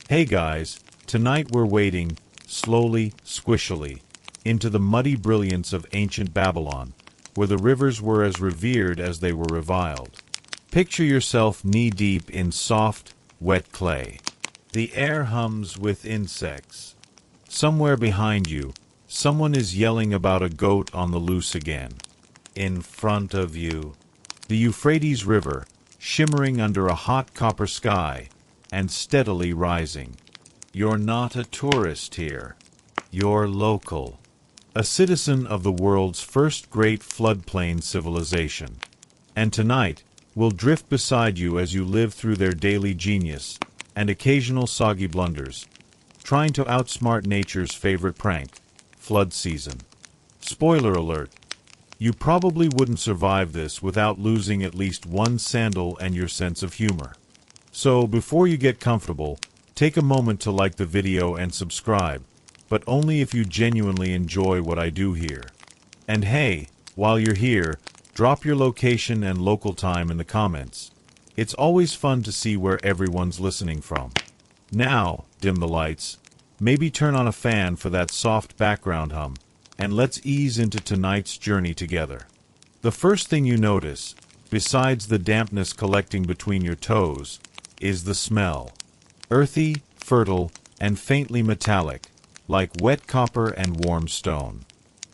Hey guys, tonight we're wading, slowly, squishily, into the muddy brilliance of ancient Babylon, where the rivers were as revered as they were reviled. Picture yourself knee-deep in soft, wet clay. The air hums with insects. Somewhere behind you, someone is yelling about a goat on the loose again. In front of you, the Euphrates River, shimmering under a hot copper sky, and steadily rising. You're not a tourist here. You're local. A citizen of the world's first great floodplain civilization. And tonight, we'll drift beside you as you live through their daily genius and occasional soggy blunders, trying to outsmart nature's favorite prank, flood season. Spoiler alert. You probably wouldn't survive this without losing at least one sandal and your sense of humor. So, before you get comfortable, take a moment to like the video and subscribe, but only if you genuinely enjoy what I do here. And hey, while you're here, drop your location and local time in the comments. It's always fun to see where everyone's listening from. Now, dim the lights, maybe turn on a fan for that soft background hum, and let's ease into tonight's journey together. The first thing you notice, besides the dampness collecting between your toes, is the smell. Earthy, fertile, and faintly metallic, like wet copper and warm stone.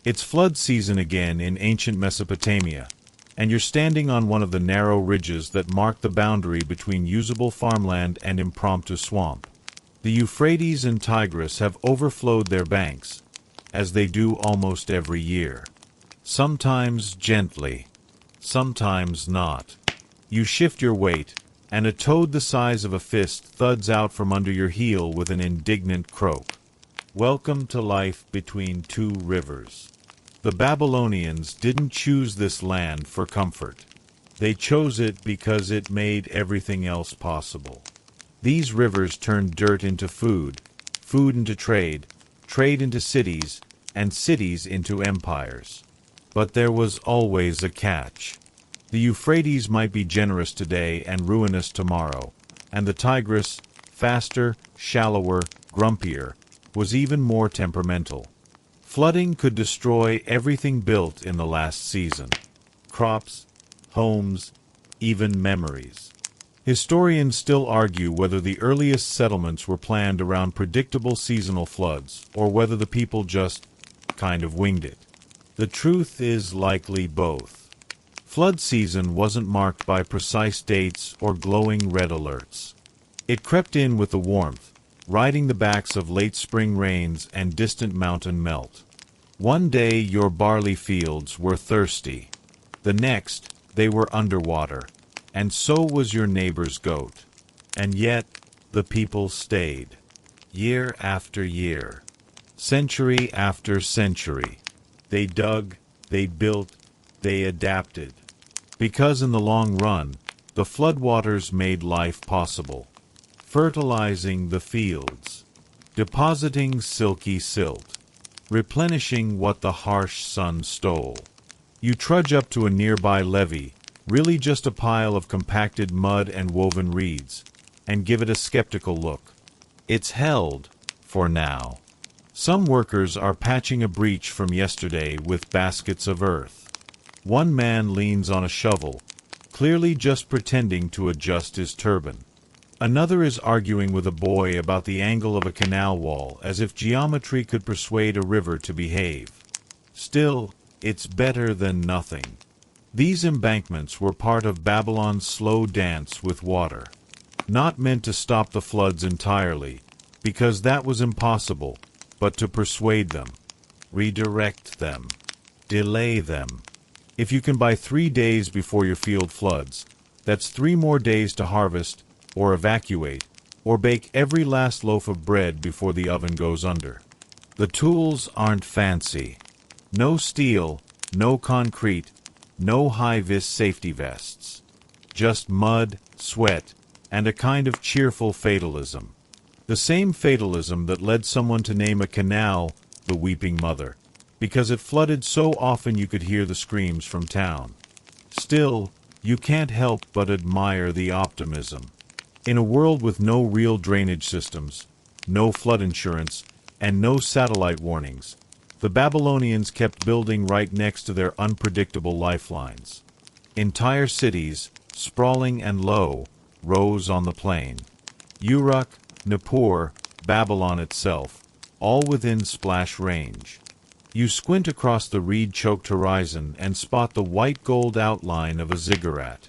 It's flood season again in ancient Mesopotamia, and you're standing on one of the narrow ridges that mark the boundary between usable farmland and impromptu swamp. The Euphrates and Tigris have overflowed their banks, as they do almost every year. Sometimes gently, sometimes not. You shift your weight, and a toad the size of a fist thuds out from under your heel with an indignant croak. Welcome to life between two rivers. The Babylonians didn't choose this land for comfort. They chose it because it made everything else possible. These rivers turned dirt into food, food into trade, trade into cities, and cities into empires. But there was always a catch. The Euphrates might be generous today and ruinous tomorrow, and the Tigris, faster, shallower, grumpier, was even more temperamental. Flooding could destroy everything built in the last season. Crops, homes, even memories. Historians still argue whether the earliest settlements were planned around predictable seasonal floods, or whether the people just kind of winged it. The truth is likely both. Flood season wasn't marked by precise dates or glowing red alerts. It crept in with the warmth, riding the backs of late spring rains and distant mountain melt. One day your barley fields were thirsty. The next, they were underwater, and so was your neighbor's goat. And yet, the people stayed. Year after year. Century after century. They dug, they built, they adapted. Because in the long run, the floodwaters made life possible. Fertilizing the fields. Depositing silky silt. Replenishing what the harsh sun stole. You trudge up to a nearby levee, really just a pile of compacted mud and woven reeds, and give it a skeptical look. It's held, for now. Some workers are patching a breach from yesterday with baskets of earth. One man leans on a shovel, clearly just pretending to adjust his turban. Another is arguing with a boy about the angle of a canal wall, as if geometry could persuade a river to behave. Still, it's better than nothing. These embankments were part of Babylon's slow dance with water. Not meant to stop the floods entirely, because that was impossible, but to persuade them, redirect them, delay them. If you can buy 3 days before your field floods, that's 3 more days to harvest, or evacuate, or bake every last loaf of bread before the oven goes under. The tools aren't fancy. No steel, no concrete, no high-vis safety vests. Just mud, sweat, and a kind of cheerful fatalism. The same fatalism that led someone to name a canal the Weeping Mother, because it flooded so often you could hear the screams from town. Still, you can't help but admire the optimism. In a world with no real drainage systems, no flood insurance, and no satellite warnings, the Babylonians kept building right next to their unpredictable lifelines. Entire cities, sprawling and low, rose on the plain. Uruk, Nippur, Babylon itself, all within splash range. You squint across the reed-choked horizon and spot the white-gold outline of a ziggurat.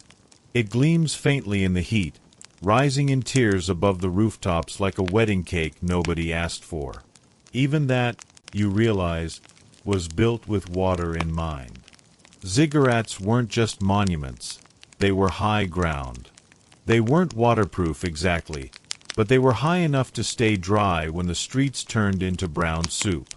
It gleams faintly in the heat, rising in tiers above the rooftops like a wedding cake nobody asked for. Even that, you realize, was built with water in mind. Ziggurats weren't just monuments, they were high ground. They weren't waterproof exactly, but they were high enough to stay dry when the streets turned into brown soup.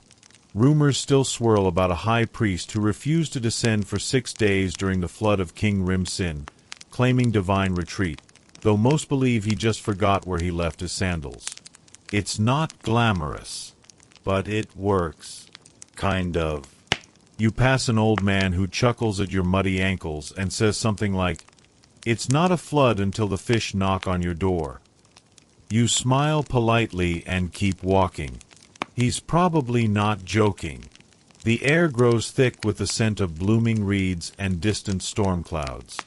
Rumors still swirl about a high priest who refused to descend for 6 days during the flood of King Rim-Sin, claiming divine retreat, though most believe he just forgot where he left his sandals. It's not glamorous, but it works. Kind of. You pass an old man who chuckles at your muddy ankles and says something like, "It's not a flood until the fish knock on your door." You smile politely and keep walking. He's probably not joking. The air grows thick with the scent of blooming reeds and distant storm clouds.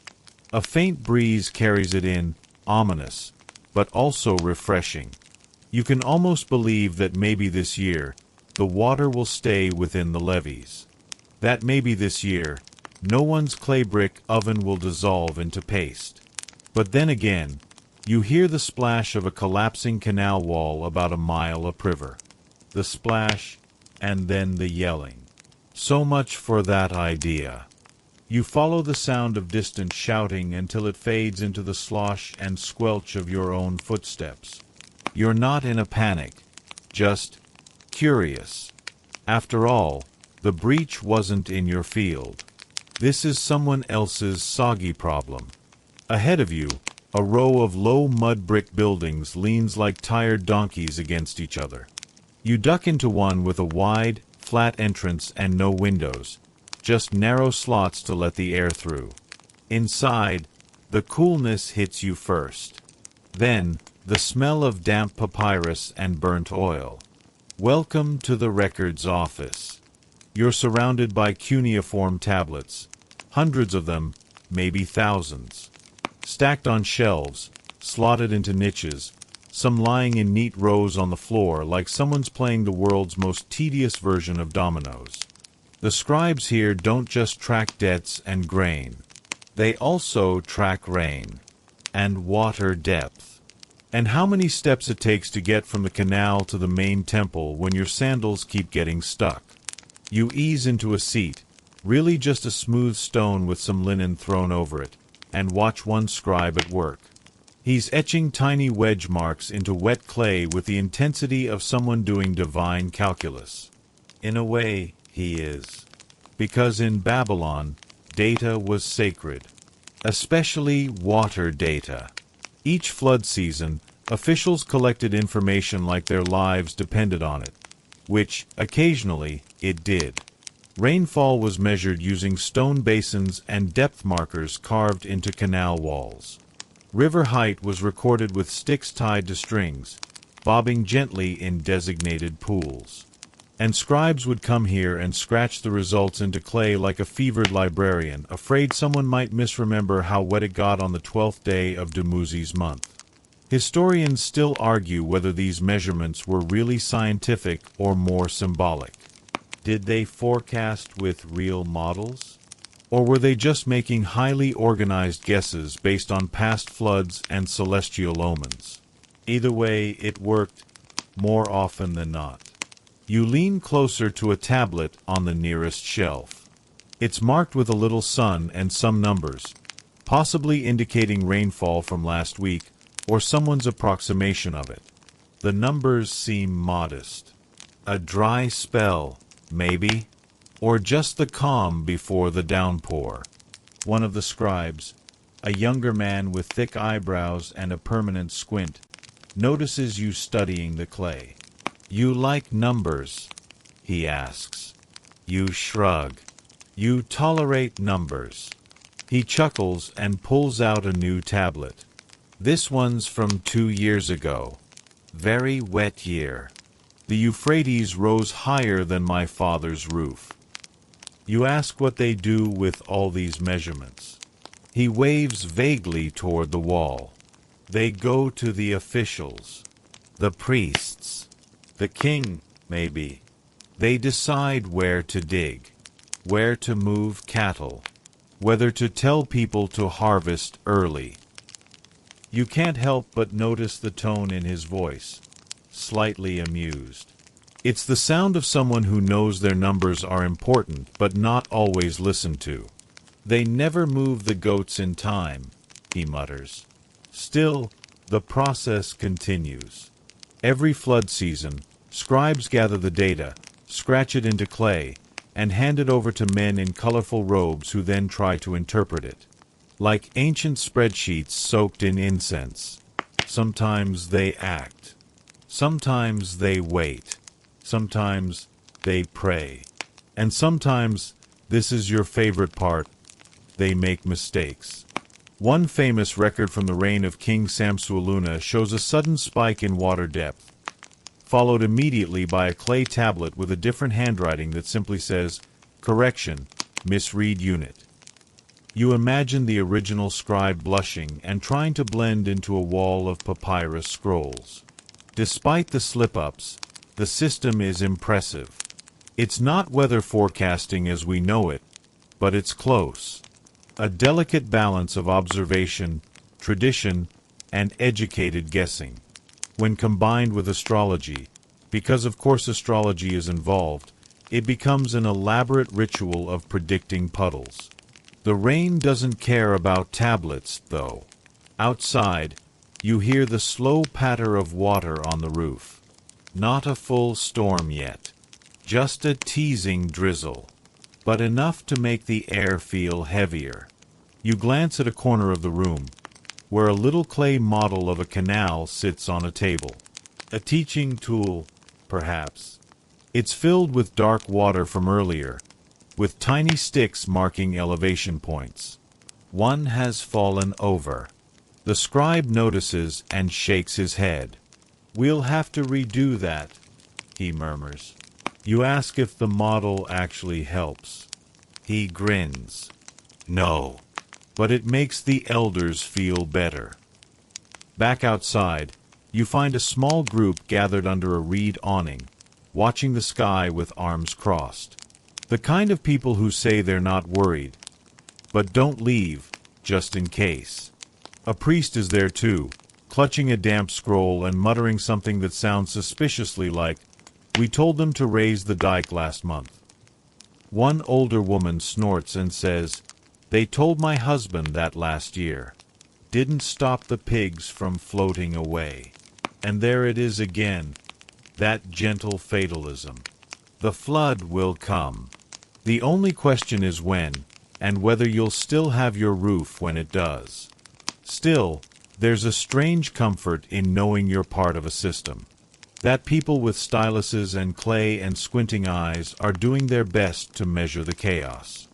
A faint breeze carries it in, ominous, but also refreshing. You can almost believe that maybe this year, the water will stay within the levees. That maybe this year, no one's clay brick oven will dissolve into paste. But then again, you hear the splash of a collapsing canal wall about a mile upriver. The splash, and then the yelling. So much for that idea. You follow the sound of distant shouting until it fades into the slosh and squelch of your own footsteps. You're not in a panic, just curious. After all, the breach wasn't in your field. This is someone else's soggy problem. Ahead of you, a row of low mud brick buildings leans like tired donkeys against each other. You duck into one with a wide, flat entrance and no windows, just narrow slots to let the air through. Inside, the coolness hits you first. Then, the smell of damp papyrus and burnt oil. Welcome to the records office. You're surrounded by cuneiform tablets, hundreds of them, maybe thousands. Stacked on shelves, slotted into niches, some lying in neat rows on the floor like someone's playing the world's most tedious version of dominoes. The scribes here don't just track debts and grain. They also track rain and water depth, and how many steps it takes to get from the canal to the main temple when your sandals keep getting stuck. You ease into a seat, really just a smooth stone with some linen thrown over it, and watch one scribe at work. He's etching tiny wedge marks into wet clay with the intensity of someone doing divine calculus. In a way, he is. Because in Babylon, data was sacred. Especially water data. Each flood season, officials collected information like their lives depended on it. Which, occasionally, it did. Rainfall was measured using stone basins and depth markers carved into canal walls. River height was recorded with sticks tied to strings, bobbing gently in designated pools. And scribes would come here and scratch the results into clay like a fevered librarian, afraid someone might misremember how wet it got on the 12th day of Dumuzi's month. Historians still argue whether these measurements were really scientific or more symbolic. Did they forecast with real models? Or were they just making highly organized guesses based on past floods and celestial omens? Either way, it worked, more often than not. You lean closer to a tablet on the nearest shelf. It's marked with a little sun and some numbers, possibly indicating rainfall from last week or someone's approximation of it. The numbers seem modest. A dry spell, maybe? Or just the calm before the downpour. One of the scribes, a younger man with thick eyebrows and a permanent squint, notices you studying the clay. "You like numbers?" he asks. You shrug. You tolerate numbers. He chuckles and pulls out a new tablet. This one's from 2 years ago. Very wet year. The Euphrates rose higher than my father's roof. You ask what they do with all these measurements. He waves vaguely toward the wall. They go to the officials, the priests, the king, maybe. They decide where to dig, where to move cattle, whether to tell people to harvest early. You can't help but notice the tone in his voice, slightly amused. It's the sound of someone who knows their numbers are important but not always listened to. They never move the goats in time, he mutters. Still, the process continues. Every flood season, scribes gather the data, scratch it into clay, and hand it over to men in colorful robes who then try to interpret it. Like ancient spreadsheets soaked in incense. Sometimes they act. Sometimes they wait. Sometimes they pray. And sometimes, this is your favorite part, they make mistakes. One famous record from the reign of King Samsuiluna shows a sudden spike in water depth, followed immediately by a clay tablet with a different handwriting that simply says, "Correction, misread unit." You imagine the original scribe blushing and trying to blend into a wall of papyrus scrolls. Despite the slip-ups, the system is impressive. It's not weather forecasting as we know it, but it's close. A delicate balance of observation, tradition, and educated guessing. When combined with astrology, because of course astrology is involved, it becomes an elaborate ritual of predicting puddles. The rain doesn't care about tablets, though. Outside, you hear the slow patter of water on the roof. Not a full storm yet. Just a teasing drizzle. But enough to make the air feel heavier. You glance at a corner of the room, where a little clay model of a canal sits on a table. A teaching tool, perhaps. It's filled with dark water from earlier, with tiny sticks marking elevation points. One has fallen over. The scribe notices and shakes his head. "We'll have to redo that," he murmurs. You ask if the model actually helps. He grins. No, but it makes the elders feel better. Back outside, you find a small group gathered under a reed awning, watching the sky with arms crossed. The kind of people who say they're not worried, but don't leave, just in case. A priest is there too, clutching a damp scroll and muttering something that sounds suspiciously like, "We told them to raise the dike last month." One older woman snorts and says, "They told my husband that last year. Didn't stop the pigs from floating away." And there it is again, that gentle fatalism. The flood will come. The only question is when, and whether you'll still have your roof when it does. Still, there's a strange comfort in knowing you're part of a system. That people with styluses and clay and squinting eyes are doing their best to measure the chaos.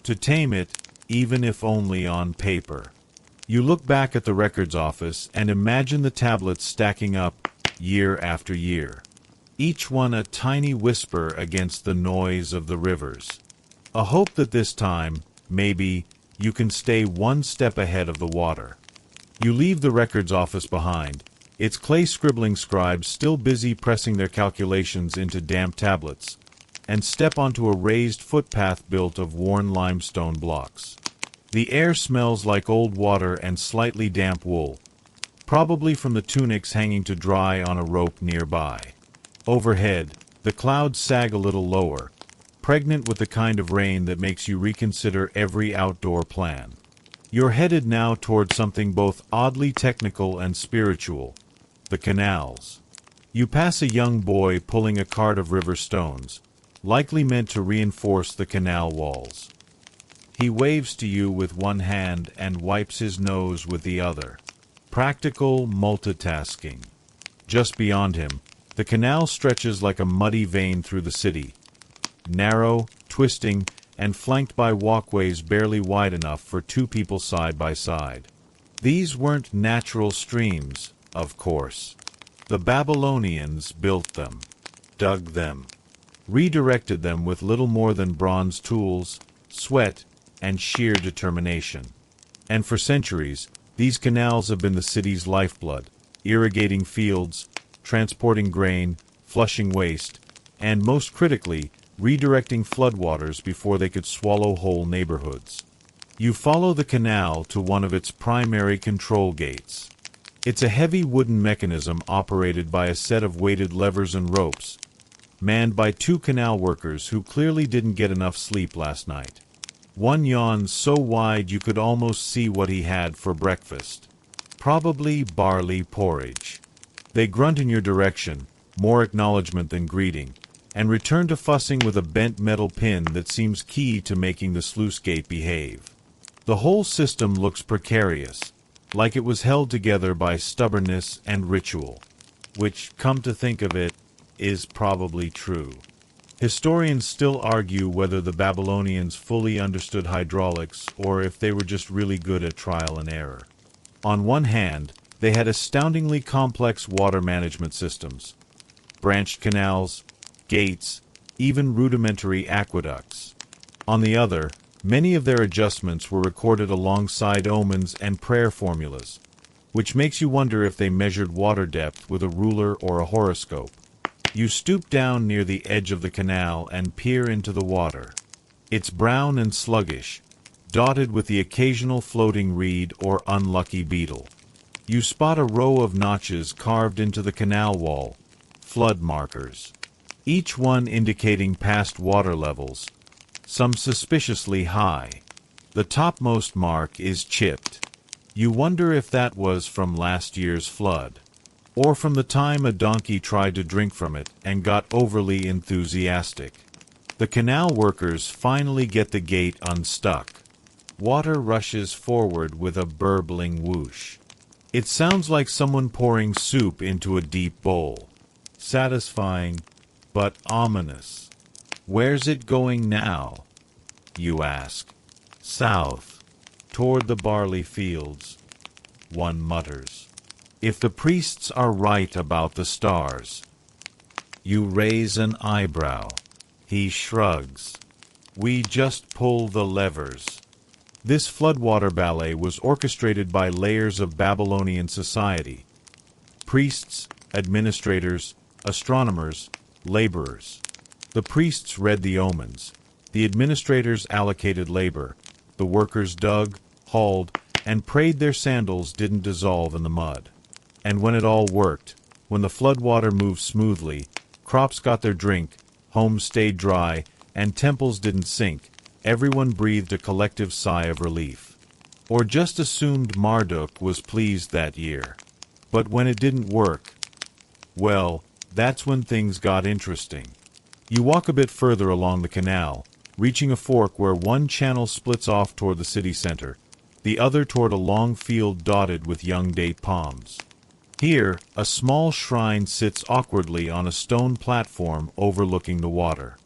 To tame it, even if only on paper. You look back at the records office and imagine the tablets stacking up year after year. Each one a tiny whisper against the noise of the rivers. A hope that this time, maybe, you can stay one step ahead of the water. You leave the records office behind, its clay scribbling scribes still busy pressing their calculations into damp tablets, and step onto a raised footpath built of worn limestone blocks. The air smells like old water and slightly damp wool, probably from the tunics hanging to dry on a rope nearby. Overhead, the clouds sag a little lower, pregnant with the kind of rain that makes you reconsider every outdoor plan. You're headed now toward something both oddly technical and spiritual, the canals. You pass a young boy pulling a cart of river stones, likely meant to reinforce the canal walls. He waves to you with one hand and wipes his nose with the other. Practical multitasking. Just beyond him, the canal stretches like a muddy vein through the city, narrow, twisting, and flanked by walkways barely wide enough for two people side by side. These weren't natural streams, of course. The Babylonians built them, dug them, redirected them with little more than bronze tools, sweat, and sheer determination. And for centuries, these canals have been the city's lifeblood, irrigating fields, transporting grain, flushing waste, and most critically, redirecting floodwaters before they could swallow whole neighborhoods. You follow the canal to one of its primary control gates. It's a heavy wooden mechanism operated by a set of weighted levers and ropes, manned by two canal workers who clearly didn't get enough sleep last night. One yawned so wide you could almost see what he had for breakfast. Probably barley porridge. They grunt in your direction, more acknowledgement than greeting, and return to fussing with a bent metal pin that seems key to making the sluice gate behave. The whole system looks precarious, like it was held together by stubbornness and ritual, which, come to think of it, is probably true. Historians still argue whether the Babylonians fully understood hydraulics or if they were just really good at trial and error. On one hand, they had astoundingly complex water management systems, branched canals, gates, even rudimentary aqueducts. On the other, many of their adjustments were recorded alongside omens and prayer formulas, which makes you wonder if they measured water depth with a ruler or a horoscope. You stoop down near the edge of the canal and peer into the water. It's brown and sluggish, dotted with the occasional floating reed or unlucky beetle. You spot a row of notches carved into the canal wall, flood markers, each one indicating past water levels, some suspiciously high. The topmost mark is chipped. You wonder if that was from last year's flood, or from the time a donkey tried to drink from it and got overly enthusiastic. The canal workers finally get the gate unstuck. Water rushes forward with a burbling whoosh. It sounds like someone pouring soup into a deep bowl. Satisfying, but ominous. Where's it going now? You ask. South, toward the barley fields, one mutters. If the priests are right about the stars. You raise an eyebrow. He shrugs. We just pull the levers. This floodwater ballet was orchestrated by layers of Babylonian society. Priests, administrators, astronomers, laborers. The priests read the omens. The administrators allocated labor. The workers dug, hauled, and prayed their sandals didn't dissolve in the mud. And when it all worked, when the floodwater moved smoothly, crops got their drink, homes stayed dry, and temples didn't sink, everyone breathed a collective sigh of relief. Or just assumed Marduk was pleased that year. But when it didn't work, well, that's when things got interesting. You walk a bit further along the canal, reaching a fork where one channel splits off toward the city center, the other toward a long field dotted with young date palms. Here, a small shrine sits awkwardly on a stone platform overlooking the water.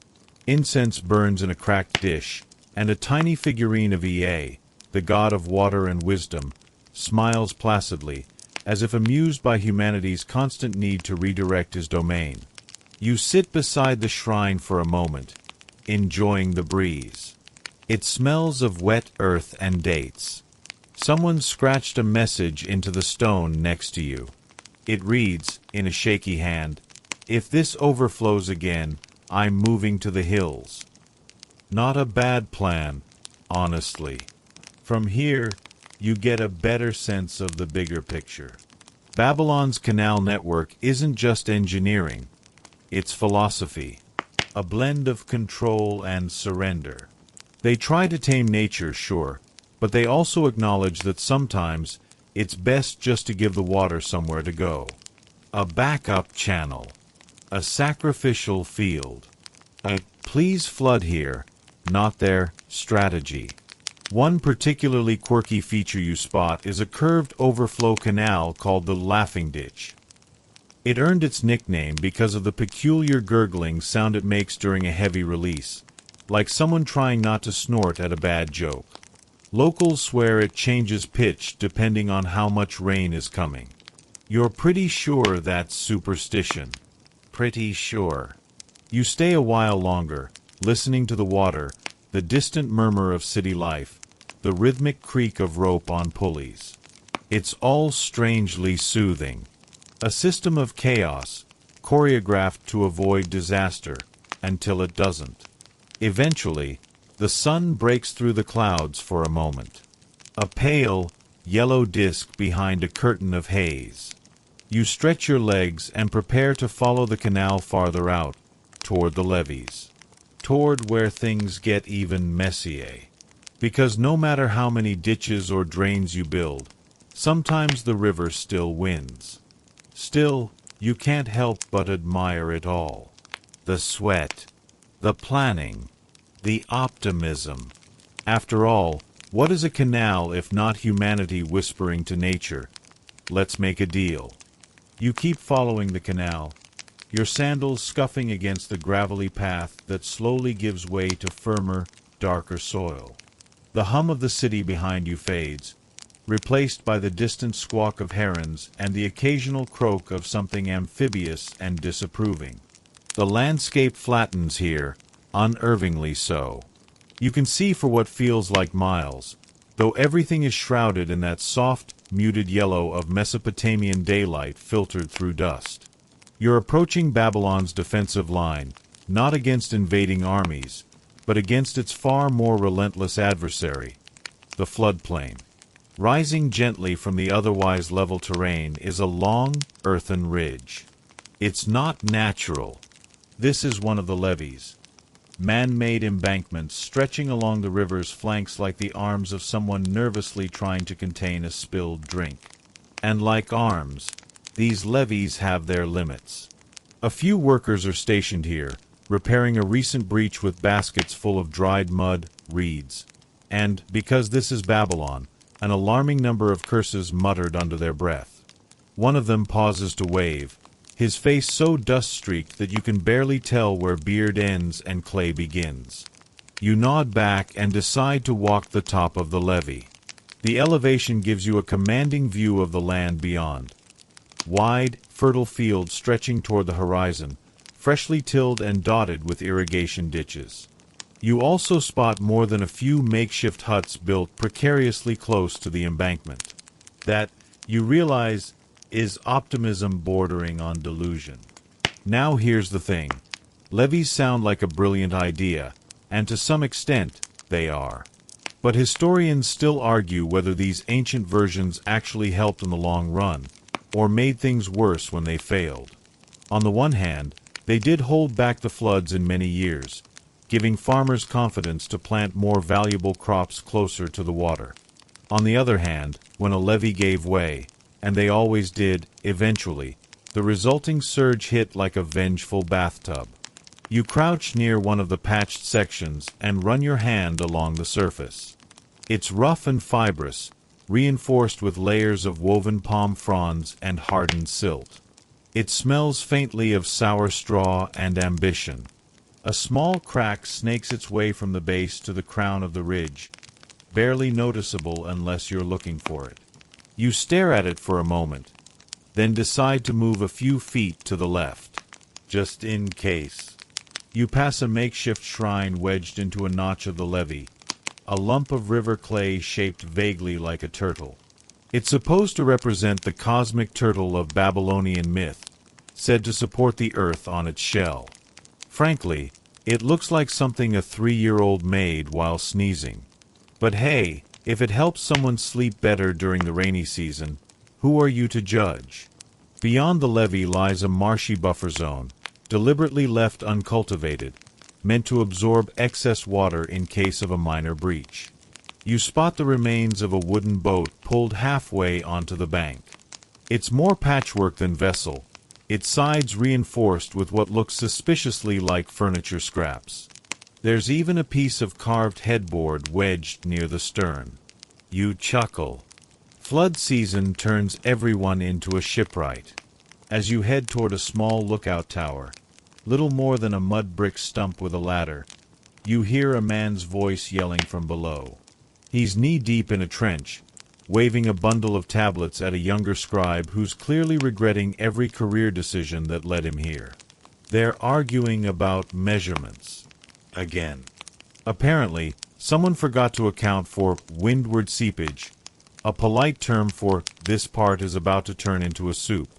Incense burns in a cracked dish, and a tiny figurine of Ea, the god of water and wisdom, smiles placidly, as if amused by humanity's constant need to redirect his domain. You sit beside the shrine for a moment, enjoying the breeze. It smells of wet earth and dates. Someone scratched a message into the stone next to you. It reads, in a shaky hand, "If this overflows again, I'm moving to the hills." Not a bad plan, honestly. From here, you get a better sense of the bigger picture. Babylon's canal network isn't just engineering, it's philosophy, a blend of control and surrender. They try to tame nature, sure, but they also acknowledge that sometimes it's best just to give the water somewhere to go. A backup channel, a sacrificial field, a please flood here, not there strategy. One particularly quirky feature you spot is a curved overflow canal called the Laughing Ditch. It earned its nickname because of the peculiar gurgling sound it makes during a heavy release, like someone trying not to snort at a bad joke. Locals swear it changes pitch depending on how much rain is coming. You're pretty sure that's superstition. Pretty sure. You stay a while longer, listening to the water, the distant murmur of city life, the rhythmic creak of rope on pulleys. It's all strangely soothing. A system of chaos, choreographed to avoid disaster, until it doesn't. Eventually, the sun breaks through the clouds for a moment. A pale, yellow disk behind a curtain of haze. You stretch your legs and prepare to follow the canal farther out, toward the levees. Toward where things get even messier. Because no matter how many ditches or drains you build, sometimes the river still wins. Still, you can't help but admire it all. The sweat, the planning, the optimism. After all, what is a canal if not humanity whispering to nature, "Let's make a deal"? You keep following the canal, your sandals scuffing against the gravelly path that slowly gives way to firmer, darker soil. The hum of the city behind you fades, replaced by the distant squawk of herons and the occasional croak of something amphibious and disapproving. The landscape flattens here, unervingly so. You can see for what feels like miles, though everything is shrouded in that soft, muted yellow of Mesopotamian daylight filtered through dust. You're approaching Babylon's defensive line, not against invading armies, but against its far more relentless adversary, the floodplain. Rising gently from the otherwise level terrain is a long, earthen ridge. It's not natural. This is one of the levees. Man-made embankments stretching along the river's flanks like the arms of someone nervously trying to contain a spilled drink. And like arms, these levees have their limits. A few workers are stationed here, repairing a recent breach with baskets full of dried mud, reeds. And, because this is Babylon, an alarming number of curses muttered under their breath. One of them pauses to wave, his face so dust-streaked that you can barely tell where beard ends and clay begins. You nod back and decide to walk the top of the levee. The elevation gives you a commanding view of the land beyond. Wide, fertile fields stretching toward the horizon, freshly tilled and dotted with irrigation ditches. You also spot more than a few makeshift huts built precariously close to the embankment. That, you realize, is optimism bordering on delusion. Now here's the thing. Levees sound like a brilliant idea, and to some extent, they are. But historians still argue whether these ancient versions actually helped in the long run, or made things worse when they failed. On the one hand, they did hold back the floods in many years, giving farmers confidence to plant more valuable crops closer to the water. On the other hand, when a levee gave way, and they always did, eventually, the resulting surge hit like a vengeful bathtub. You crouch near one of the patched sections and run your hand along the surface. It's rough and fibrous, reinforced with layers of woven palm fronds and hardened silt. It smells faintly of sour straw and ambition. A small crack snakes its way from the base to the crown of the ridge, barely noticeable unless you're looking for it. You stare at it for a moment, then decide to move a few feet to the left, just in case. You pass a makeshift shrine wedged into a notch of the levee, a lump of river clay shaped vaguely like a turtle. It's supposed to represent the cosmic turtle of Babylonian myth, said to support the earth on its shell. Frankly, it looks like something a 3-year-old made while sneezing. But hey, if it helps someone sleep better during the rainy season, who are you to judge? Beyond the levee lies a marshy buffer zone, deliberately left uncultivated, meant to absorb excess water in case of a minor breach. You spot the remains of a wooden boat pulled halfway onto the bank. It's more patchwork than vessel, its sides reinforced with what looks suspiciously like furniture scraps. There's even a piece of carved headboard wedged near the stern. You chuckle. Flood season turns everyone into a shipwright. As you head toward a small lookout tower, little more than a mud brick stump with a ladder, you hear a man's voice yelling from below. He's knee-deep in a trench, waving a bundle of tablets at a younger scribe who's clearly regretting every career decision that led him here. They're arguing about measurements. Again. Apparently, someone forgot to account for windward seepage, a polite term for this part is about to turn into a soup.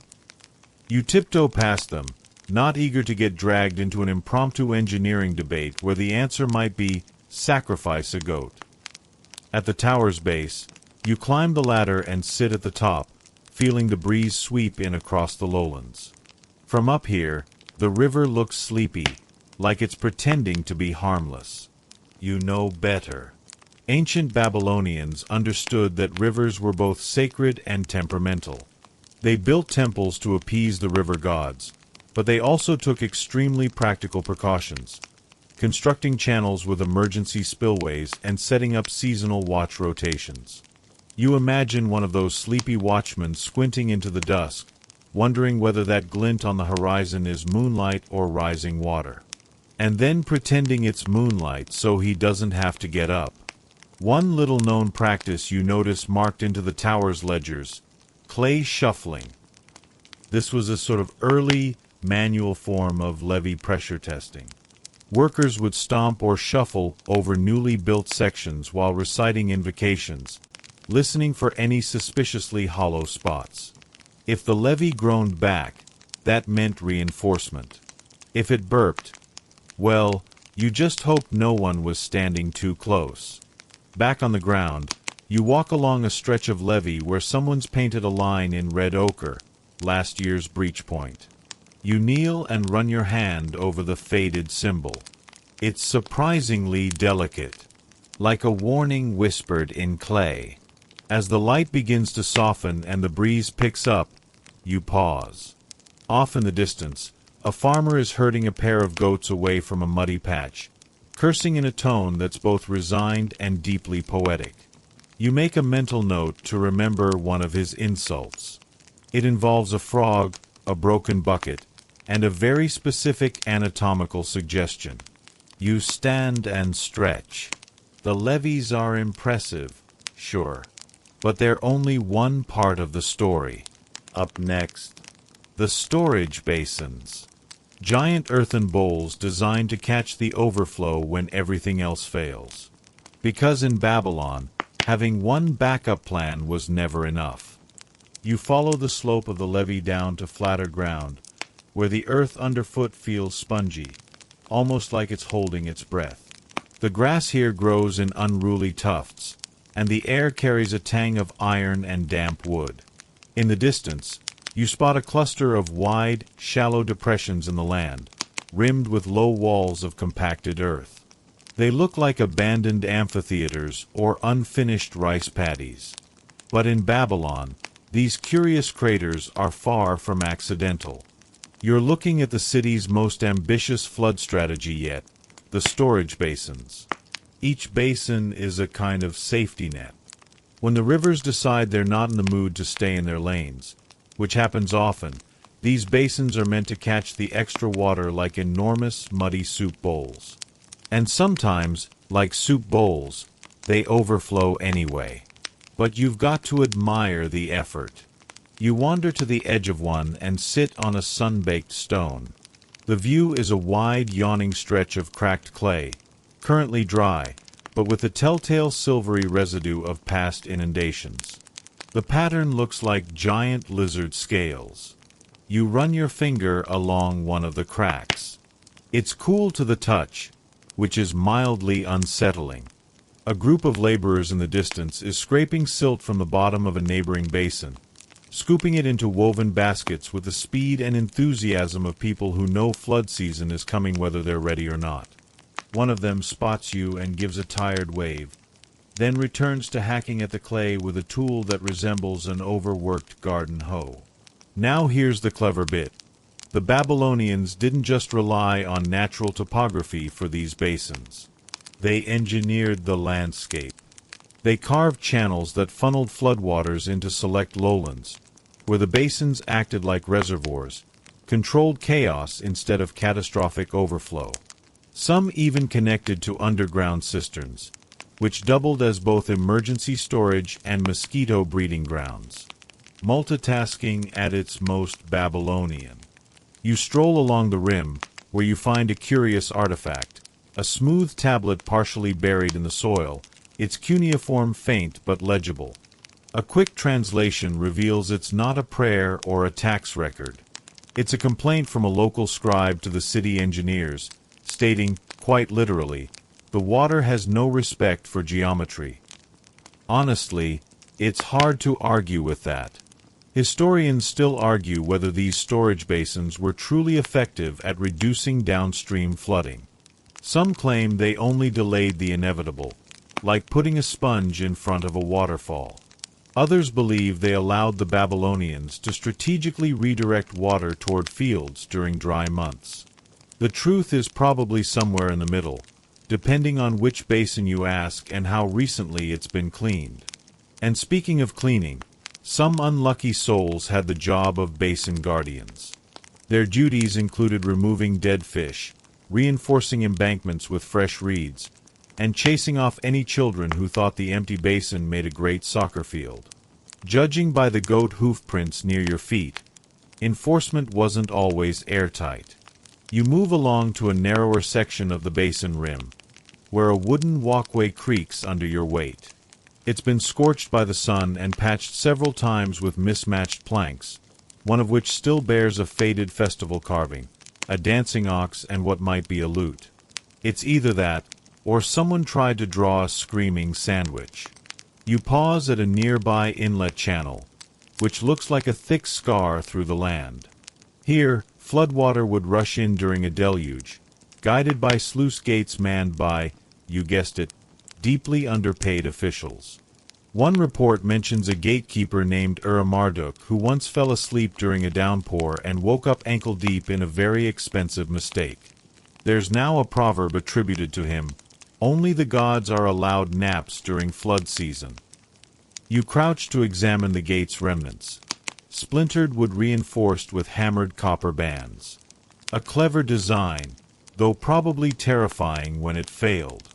You tiptoe past them, not eager to get dragged into an impromptu engineering debate where the answer might be sacrifice a goat. At the tower's base, you climb the ladder and sit at the top, feeling the breeze sweep in across the lowlands. From up here, the river looks sleepy, like it's pretending to be harmless. You know better. Ancient Babylonians understood that rivers were both sacred and temperamental. They built temples to appease the river gods, but they also took extremely practical precautions, constructing channels with emergency spillways and setting up seasonal watch rotations. You imagine one of those sleepy watchmen squinting into the dusk, wondering whether that glint on the horizon is moonlight or rising water, and then pretending it's moonlight so he doesn't have to get up. One little-known practice you notice marked into the tower's ledgers: clay shuffling. This was a sort of early, manual form of levee pressure testing. Workers would stomp or shuffle over newly built sections while reciting invocations, listening for any suspiciously hollow spots. If the levee groaned back, that meant reinforcement. If it burped, well, you just hoped no one was standing too close. Back on the ground, you walk along a stretch of levee where someone's painted a line in red ochre, last year's breach point. You kneel and run your hand over the faded symbol. It's surprisingly delicate, like a warning whispered in clay. As the light begins to soften and the breeze picks up, you pause. Off in the distance, a farmer is herding a pair of goats away from a muddy patch, cursing in a tone that's both resigned and deeply poetic. You make a mental note to remember one of his insults. It involves a frog, a broken bucket, and a very specific anatomical suggestion. You stand and stretch. The levees are impressive, sure, but they're only one part of the story. Up next, the storage basins. Giant earthen bowls designed to catch the overflow when everything else fails. Because in Babylon, having one backup plan was never enough. You follow the slope of the levee down to flatter ground, where the earth underfoot feels spongy, almost like it's holding its breath. The grass here grows in unruly tufts, and the air carries a tang of iron and damp wood. In the distance, you spot a cluster of wide, shallow depressions in the land, rimmed with low walls of compacted earth. They look like abandoned amphitheaters or unfinished rice paddies. But in Babylon, these curious craters are far from accidental. You're looking at the city's most ambitious flood strategy yet, the storage basins. Each basin is a kind of safety net. When the rivers decide they're not in the mood to stay in their lanes, which happens often, these basins are meant to catch the extra water like enormous, muddy soup bowls. And sometimes, like soup bowls, they overflow anyway. But you've got to admire the effort. You wander to the edge of one and sit on a sun-baked stone. The view is a wide, yawning stretch of cracked clay, currently dry, but with the telltale silvery residue of past inundations. The pattern looks like giant lizard scales. You run your finger along one of the cracks. It's cool to the touch, which is mildly unsettling. A group of laborers in the distance is scraping silt from the bottom of a neighboring basin, scooping it into woven baskets with the speed and enthusiasm of people who know flood season is coming whether they're ready or not. One of them spots you and gives a tired wave, then returns to hacking at the clay with a tool that resembles an overworked garden hoe. Now here's the clever bit. The Babylonians didn't just rely on natural topography for these basins. They engineered the landscape. They carved channels that funneled floodwaters into select lowlands, where the basins acted like reservoirs, controlled chaos instead of catastrophic overflow. Some even connected to underground cisterns, which doubled as both emergency storage and mosquito breeding grounds. Multitasking at its most Babylonian. You stroll along the rim, where you find a curious artifact, a smooth tablet partially buried in the soil, its cuneiform faint but legible. A quick translation reveals it's not a prayer or a tax record. It's a complaint from a local scribe to the city engineers, stating, quite literally, the water has no respect for geometry. Honestly, it's hard to argue with that. Historians still argue whether these storage basins were truly effective at reducing downstream flooding. Some claim they only delayed the inevitable, like putting a sponge in front of a waterfall. Others believe they allowed the Babylonians to strategically redirect water toward fields during dry months. The truth is probably somewhere in the middle, depending on which basin you ask and how recently it's been cleaned. And speaking of cleaning, some unlucky souls had the job of basin guardians. Their duties included removing dead fish, reinforcing embankments with fresh reeds, and chasing off any children who thought the empty basin made a great soccer field. Judging by the goat hoof prints near your feet, enforcement wasn't always airtight. You move along to a narrower section of the basin rim, where a wooden walkway creaks under your weight. It's been scorched by the sun and patched several times with mismatched planks, one of which still bears a faded festival carving, a dancing ox and what might be a lute. It's either that, or someone tried to draw a screaming sandwich. You pause at a nearby inlet channel, which looks like a thick scar through the land. Here, floodwater would rush in during a deluge, guided by sluice gates manned by, you guessed it, deeply underpaid officials. One report mentions a gatekeeper named Marduk who once fell asleep during a downpour and woke up ankle-deep in a very expensive mistake. There's now a proverb attributed to him, only the gods are allowed naps during flood season. You crouch to examine the gate's remnants. Splintered wood reinforced with hammered copper bands. A clever design, though probably terrifying when it failed.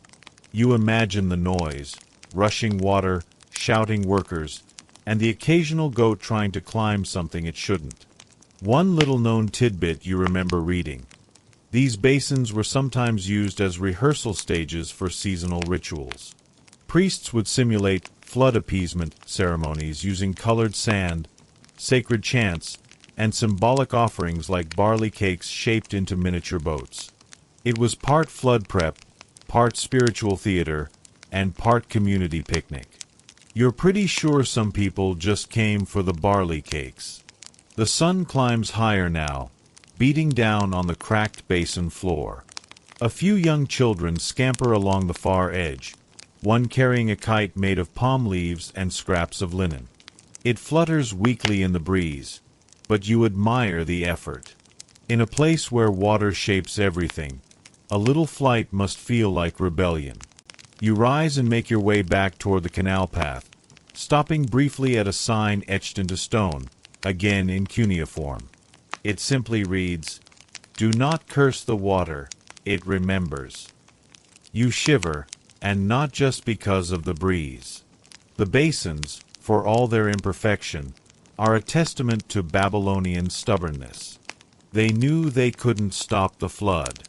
You imagine the noise, rushing water, shouting workers, and the occasional goat trying to climb something it shouldn't. One little-known tidbit you remember reading. These basins were sometimes used as rehearsal stages for seasonal rituals. Priests would simulate flood appeasement ceremonies using colored sand, sacred chants, and symbolic offerings like barley cakes shaped into miniature boats. It was part flood prep, part spiritual theater, and part community picnic. You're pretty sure some people just came for the barley cakes. The sun climbs higher now, beating down on the cracked basin floor. A few young children scamper along the far edge, one carrying a kite made of palm leaves and scraps of linen. It flutters weakly in the breeze, but you admire the effort. In a place where water shapes everything, a little flight must feel like rebellion. You rise and make your way back toward the canal path, stopping briefly at a sign etched into stone, again in cuneiform. It simply reads, "Do not curse the water, it remembers." You shiver, and not just because of the breeze. The basins, for all their imperfection, are a testament to Babylonian stubbornness. They knew they couldn't stop the flood,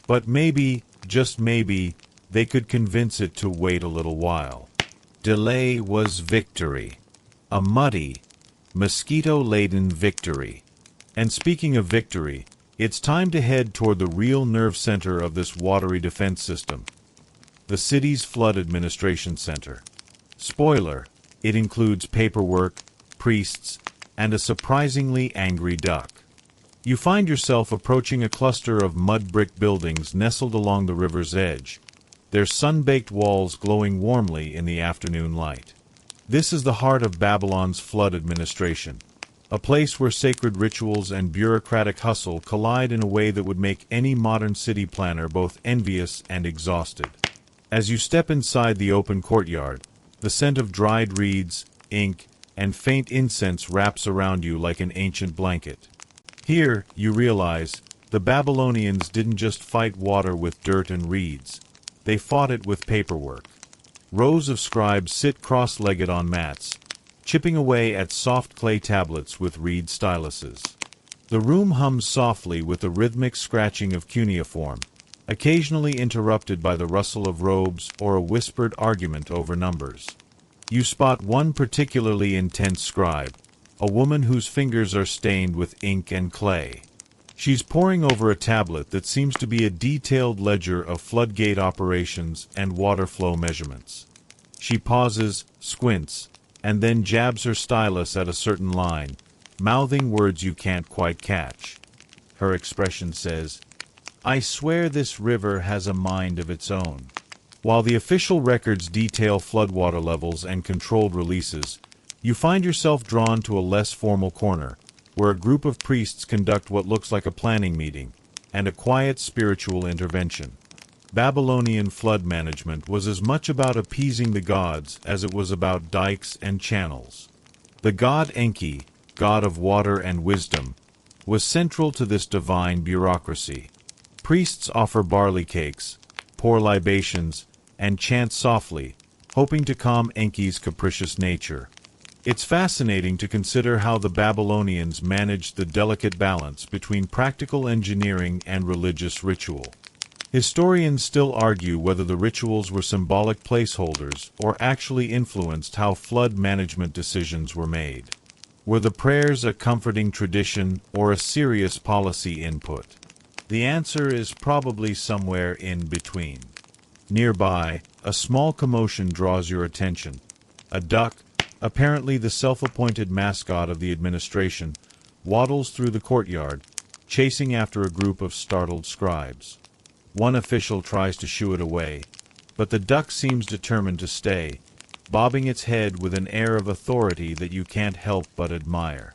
but maybe, just maybe, they could convince it to wait a little while. Delay was victory. A muddy, mosquito-laden victory. And speaking of victory, it's time to head toward the real nerve center of this watery defense system, the city's flood administration center. Spoiler, it includes paperwork, priests, and a surprisingly angry duck. You find yourself approaching a cluster of mud brick buildings nestled along the river's edge, their sun-baked walls glowing warmly in the afternoon light. This is the heart of Babylon's flood administration, a place where sacred rituals and bureaucratic hustle collide in a way that would make any modern city planner both envious and exhausted. As you step inside the open courtyard, the scent of dried reeds, ink, and faint incense wraps around you like an ancient blanket. Here, you realize, the Babylonians didn't just fight water with dirt and reeds. They fought it with paperwork. Rows of scribes sit cross-legged on mats, chipping away at soft clay tablets with reed styluses. The room hums softly with the rhythmic scratching of cuneiform, occasionally interrupted by the rustle of robes or a whispered argument over numbers. You spot one particularly intense scribe, a woman whose fingers are stained with ink and clay. She's poring over a tablet that seems to be a detailed ledger of floodgate operations and water flow measurements. She pauses, squints, and then jabs her stylus at a certain line, mouthing words you can't quite catch. Her expression says, "I swear this river has a mind of its own." While the official records detail floodwater levels and controlled releases, you find yourself drawn to a less formal corner, where a group of priests conduct what looks like a planning meeting and a quiet spiritual intervention. Babylonian flood management was as much about appeasing the gods as it was about dikes and channels. The god Enki, god of water and wisdom, was central to this divine bureaucracy. Priests offer barley cakes, pour libations, and chant softly, hoping to calm Enki's capricious nature. It's fascinating to consider how the Babylonians managed the delicate balance between practical engineering and religious ritual. Historians still argue whether the rituals were symbolic placeholders or actually influenced how flood management decisions were made. Were the prayers a comforting tradition or a serious policy input? The answer is probably somewhere in between. Nearby, a small commotion draws your attention. A duck, apparently the self-appointed mascot of the administration, waddles through the courtyard, chasing after a group of startled scribes. One official tries to shoo it away, but the duck seems determined to stay, bobbing its head with an air of authority that you can't help but admire.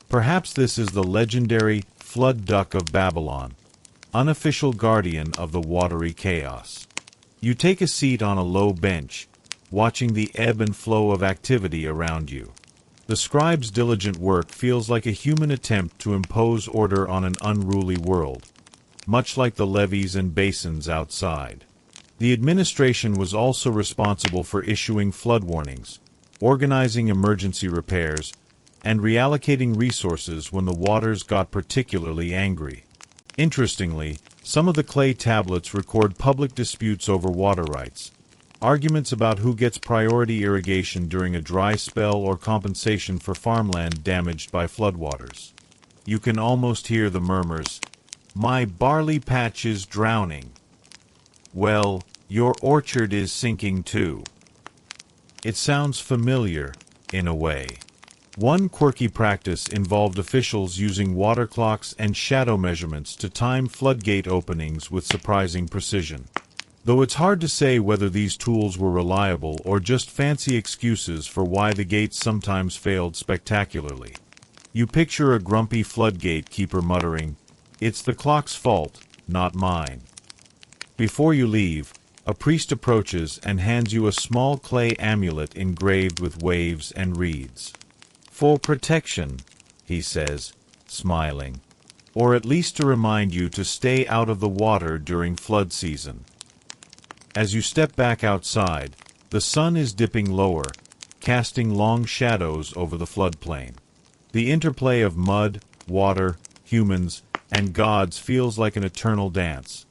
Perhaps this is the legendary flood duck of Babylon, unofficial guardian of the watery chaos. You take a seat on a low bench, watching the ebb and flow of activity around you. The scribe's diligent work feels like a human attempt to impose order on an unruly world, much like the levees and basins outside. The administration was also responsible for issuing flood warnings, organizing emergency repairs, and reallocating resources when the waters got particularly angry. Interestingly, some of the clay tablets record public disputes over water rights, arguments about who gets priority irrigation during a dry spell or compensation for farmland damaged by floodwaters. You can almost hear the murmurs, "My barley patch is drowning." "Well, your orchard is sinking too." It sounds familiar, in a way. One quirky practice involved officials using water clocks and shadow measurements to time floodgate openings with surprising precision. Though it's hard to say whether these tools were reliable or just fancy excuses for why the gates sometimes failed spectacularly. You picture a grumpy floodgate keeper muttering, "It's the clock's fault, not mine." Before you leave, a priest approaches and hands you a small clay amulet engraved with waves and reeds. "For protection," he says, smiling, "or at least to remind you to stay out of the water during flood season." As you step back outside, the sun is dipping lower, casting long shadows over the floodplain. The interplay of mud, water, humans, and gods feels like an eternal dance.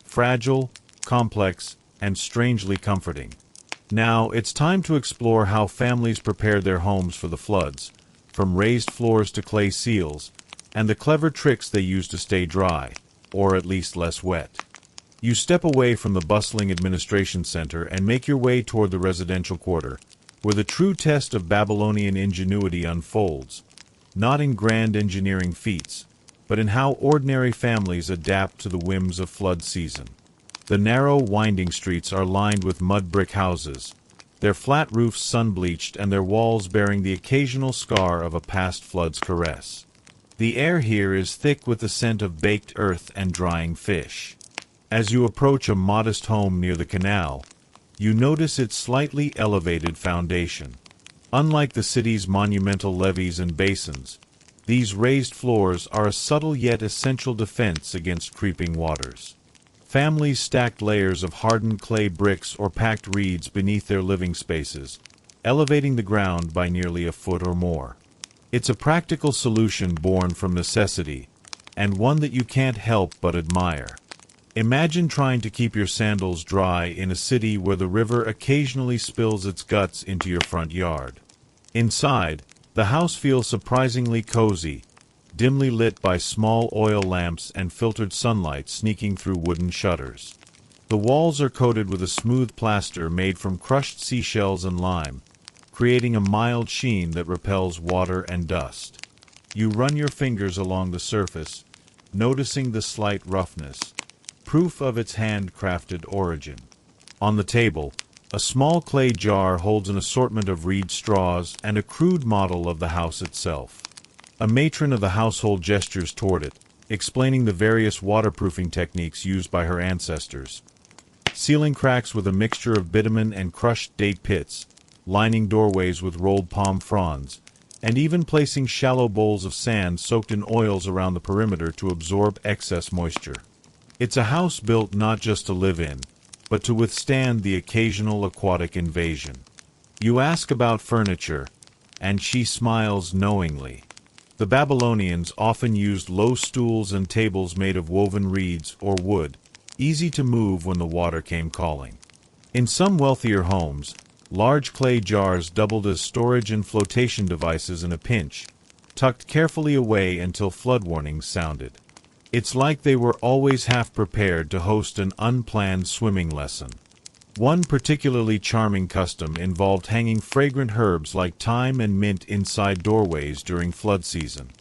Fragile, complex, and strangely comforting. Now, it's time to explore how families prepared their homes for the floods, from raised floors to clay seals, and the clever tricks they used to stay dry, or at least less wet. You step away from the bustling administration center and make your way toward the residential quarter, where the true test of Babylonian ingenuity unfolds, not in grand engineering feats, but in how ordinary families adapt to the whims of flood season. The narrow, winding streets are lined with mud brick houses, their flat roofs sun-bleached and their walls bearing the occasional scar of a past flood's caress. The air here is thick with the scent of baked earth and drying fish. As you approach a modest home near the canal, you notice its slightly elevated foundation. Unlike the city's monumental levees and basins, these raised floors are a subtle yet essential defense against creeping waters. Families stacked layers of hardened clay bricks or packed reeds beneath their living spaces, elevating the ground by nearly a foot or more. It's a practical solution born from necessity, and one that you can't help but admire. Imagine trying to keep your sandals dry in a city where the river occasionally spills its guts into your front yard. Inside, the house feels surprisingly cozy, dimly lit by small oil lamps and filtered sunlight sneaking through wooden shutters. The walls are coated with a smooth plaster made from crushed seashells and lime, creating a mild sheen that repels water and dust. You run your fingers along the surface, noticing the slight roughness, proof of its handcrafted origin. On the table, a small clay jar holds an assortment of reed straws and a crude model of the house itself. A matron of the household gestures toward it, explaining the various waterproofing techniques used by her ancestors. Sealing cracks with a mixture of bitumen and crushed date pits, lining doorways with rolled palm fronds, and even placing shallow bowls of sand soaked in oils around the perimeter to absorb excess moisture. It's a house built not just to live in, but to withstand the occasional aquatic invasion. You ask about furniture, and she smiles knowingly. The Babylonians often used low stools and tables made of woven reeds or wood, easy to move when the water came calling. In some wealthier homes, large clay jars doubled as storage and flotation devices in a pinch, tucked carefully away until flood warnings sounded. It's like they were always half prepared to host an unplanned swimming lesson. One particularly charming custom involved hanging fragrant herbs like thyme and mint inside doorways during flood season.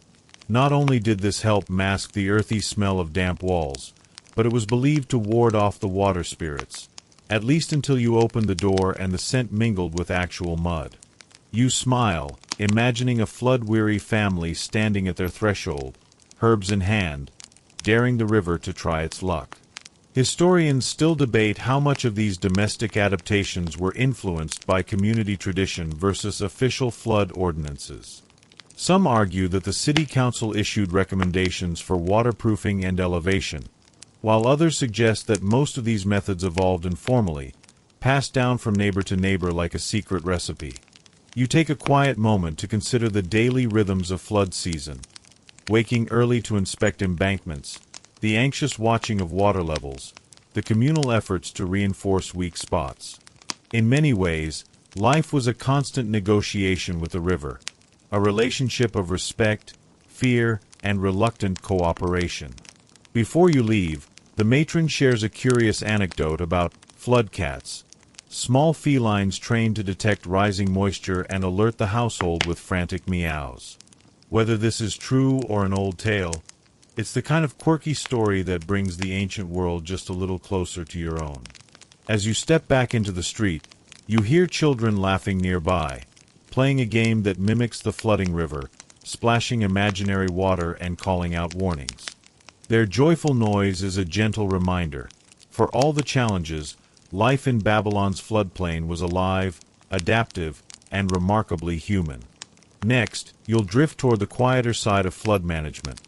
Not only did this help mask the earthy smell of damp walls, but it was believed to ward off the water spirits, at least until you opened the door and the scent mingled with actual mud. You smile, imagining a flood-weary family standing at their threshold, herbs in hand, daring the river to try its luck. Historians still debate how much of these domestic adaptations were influenced by community tradition versus official flood ordinances. Some argue that the city council issued recommendations for waterproofing and elevation, while others suggest that most of these methods evolved informally, passed down from neighbor to neighbor like a secret recipe. You take a quiet moment to consider the daily rhythms of flood season, waking early to inspect embankments, the anxious watching of water levels, the communal efforts to reinforce weak spots. In many ways, life was a constant negotiation with the river, a relationship of respect, fear, and reluctant cooperation. Before you leave, the matron shares a curious anecdote about flood cats, small felines trained to detect rising moisture and alert the household with frantic meows. Whether this is true or an old tale, it's the kind of quirky story that brings the ancient world just a little closer to your own. As you step back into the street, you hear children laughing nearby, playing a game that mimics the flooding river, splashing imaginary water and calling out warnings. Their joyful noise is a gentle reminder. For all the challenges, life in Babylon's floodplain was alive, adaptive, and remarkably human. Next, you'll drift toward the quieter side of flood management.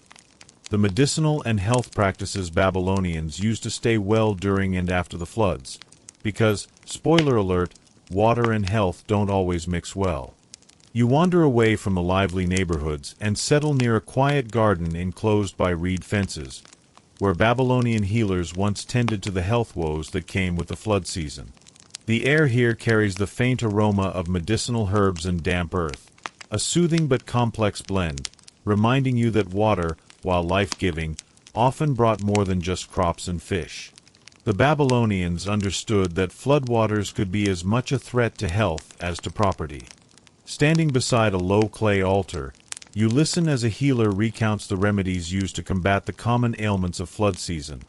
The medicinal and health practices Babylonians used to stay well during and after the floods, because, spoiler alert, water and health don't always mix well. You wander away from the lively neighborhoods and settle near a quiet garden enclosed by reed fences, where Babylonian healers once tended to the health woes that came with the flood season. The air here carries the faint aroma of medicinal herbs and damp earth, a soothing but complex blend, reminding you that water, while life-giving, often brought more than just crops and fish. The Babylonians understood that floodwaters could be as much a threat to health as to property. Standing beside a low clay altar, you listen as a healer recounts the remedies used to combat the common ailments of flood season: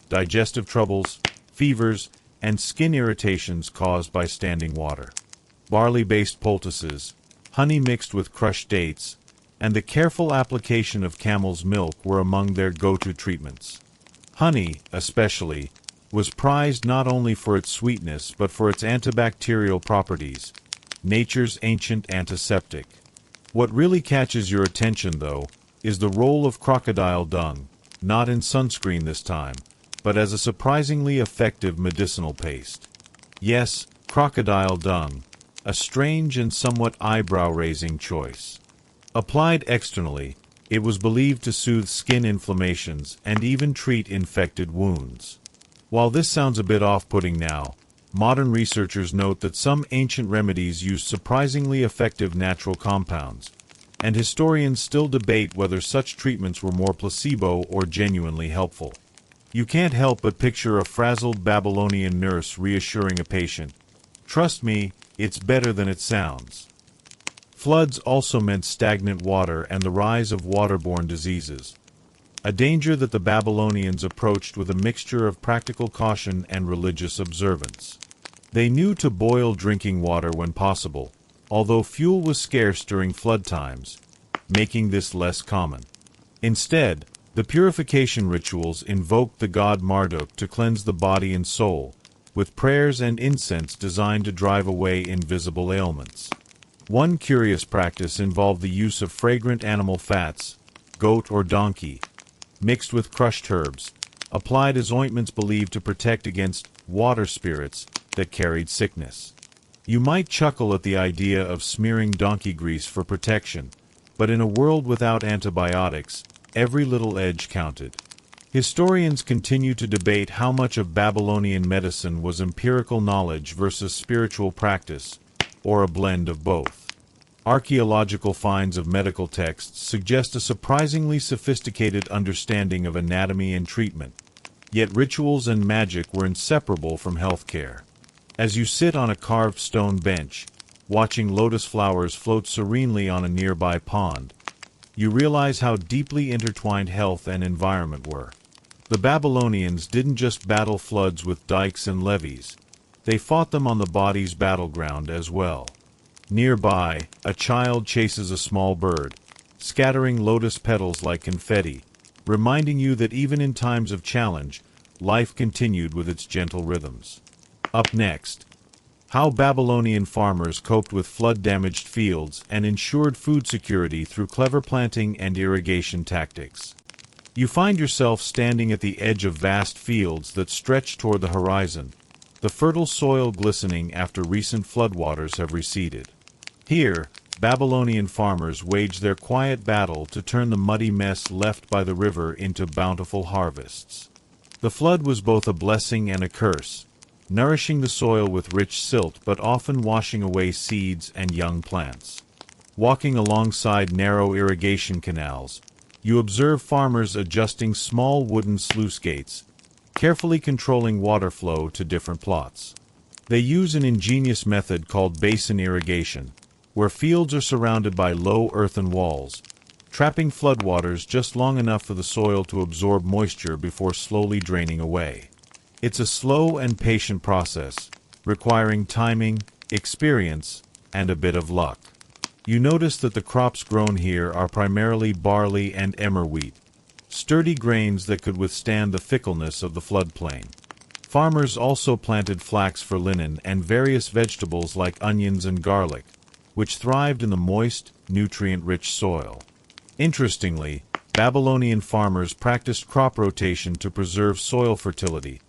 digestive troubles, fevers, and skin irritations caused by standing water. Barley-based poultices, honey mixed with crushed dates, and the careful application of camel's milk were among their go-to treatments. Honey, especially, was prized not only for its sweetness but for its antibacterial properties, nature's ancient antiseptic. What really catches your attention, though, is the role of crocodile dung, not in sunscreen this time, but as a surprisingly effective medicinal paste. Yes, crocodile dung, a strange and somewhat eyebrow-raising choice. Applied externally, it was believed to soothe skin inflammations and even treat infected wounds. While this sounds a bit off-putting now, modern researchers note that some ancient remedies used surprisingly effective natural compounds, and historians still debate whether such treatments were more placebo or genuinely helpful. You can't help but picture a frazzled Babylonian nurse reassuring a patient, "Trust me, it's better than it sounds." Floods also meant stagnant water and the rise of waterborne diseases, a danger that the Babylonians approached with a mixture of practical caution and religious observance. They knew to boil drinking water when possible, although fuel was scarce during flood times, making this less common. Instead, the purification rituals invoked the god Marduk to cleanse the body and soul, with prayers and incense designed to drive away invisible ailments. One curious practice involved the use of fragrant animal fats, goat or donkey, mixed with crushed herbs, applied as ointments believed to protect against water spirits that carried sickness. You might chuckle at the idea of smearing donkey grease for protection, but in a world without antibiotics, every little edge counted. Historians continue to debate how much of Babylonian medicine was empirical knowledge versus spiritual practice, or a blend of both. Archaeological finds of medical texts suggest a surprisingly sophisticated understanding of anatomy and treatment, yet rituals and magic were inseparable from healthcare. As you sit on a carved stone bench, watching lotus flowers float serenely on a nearby pond, you realize how deeply intertwined health and environment were. The Babylonians didn't just battle floods with dikes and levees, they fought them on the body's battleground as well. Nearby, a child chases a small bird, scattering lotus petals like confetti, reminding you that even in times of challenge, life continued with its gentle rhythms. Up next, how Babylonian farmers coped with flood-damaged fields and ensured food security through clever planting and irrigation tactics. You find yourself standing at the edge of vast fields that stretch toward the horizon, the fertile soil glistening after recent floodwaters have receded. Here, Babylonian farmers waged their quiet battle to turn the muddy mess left by the river into bountiful harvests. The flood was both a blessing and a curse, nourishing the soil with rich silt but often washing away seeds and young plants. Walking alongside narrow irrigation canals, you observe farmers adjusting small wooden sluice gates, carefully controlling water flow to different plots. They use an ingenious method called basin irrigation, where fields are surrounded by low earthen walls, trapping floodwaters just long enough for the soil to absorb moisture before slowly draining away. It's a slow and patient process, requiring timing, experience, and a bit of luck. You notice that the crops grown here are primarily barley and emmer wheat, sturdy grains that could withstand the fickleness of the floodplain. Farmers also planted flax for linen and various vegetables like onions and garlic, which thrived in the moist, nutrient-rich soil. Interestingly, Babylonian farmers practiced crop rotation to preserve soil fertility,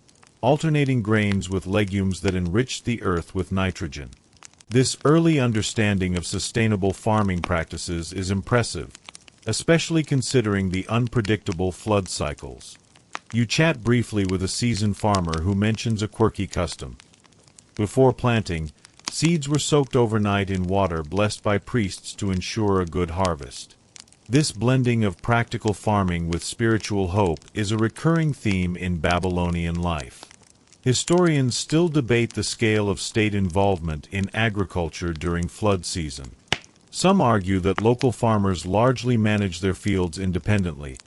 alternating grains with legumes that enriched the earth with nitrogen. This early understanding of sustainable farming practices is impressive, especially considering the unpredictable flood cycles. You chat briefly with a seasoned farmer who mentions a quirky custom. Before planting, seeds were soaked overnight in water blessed by priests to ensure a good harvest. This blending of practical farming with spiritual hope is a recurring theme in Babylonian life. Historians still debate the scale of state involvement in agriculture during flood season. Some argue that local farmers largely manage their fields independently,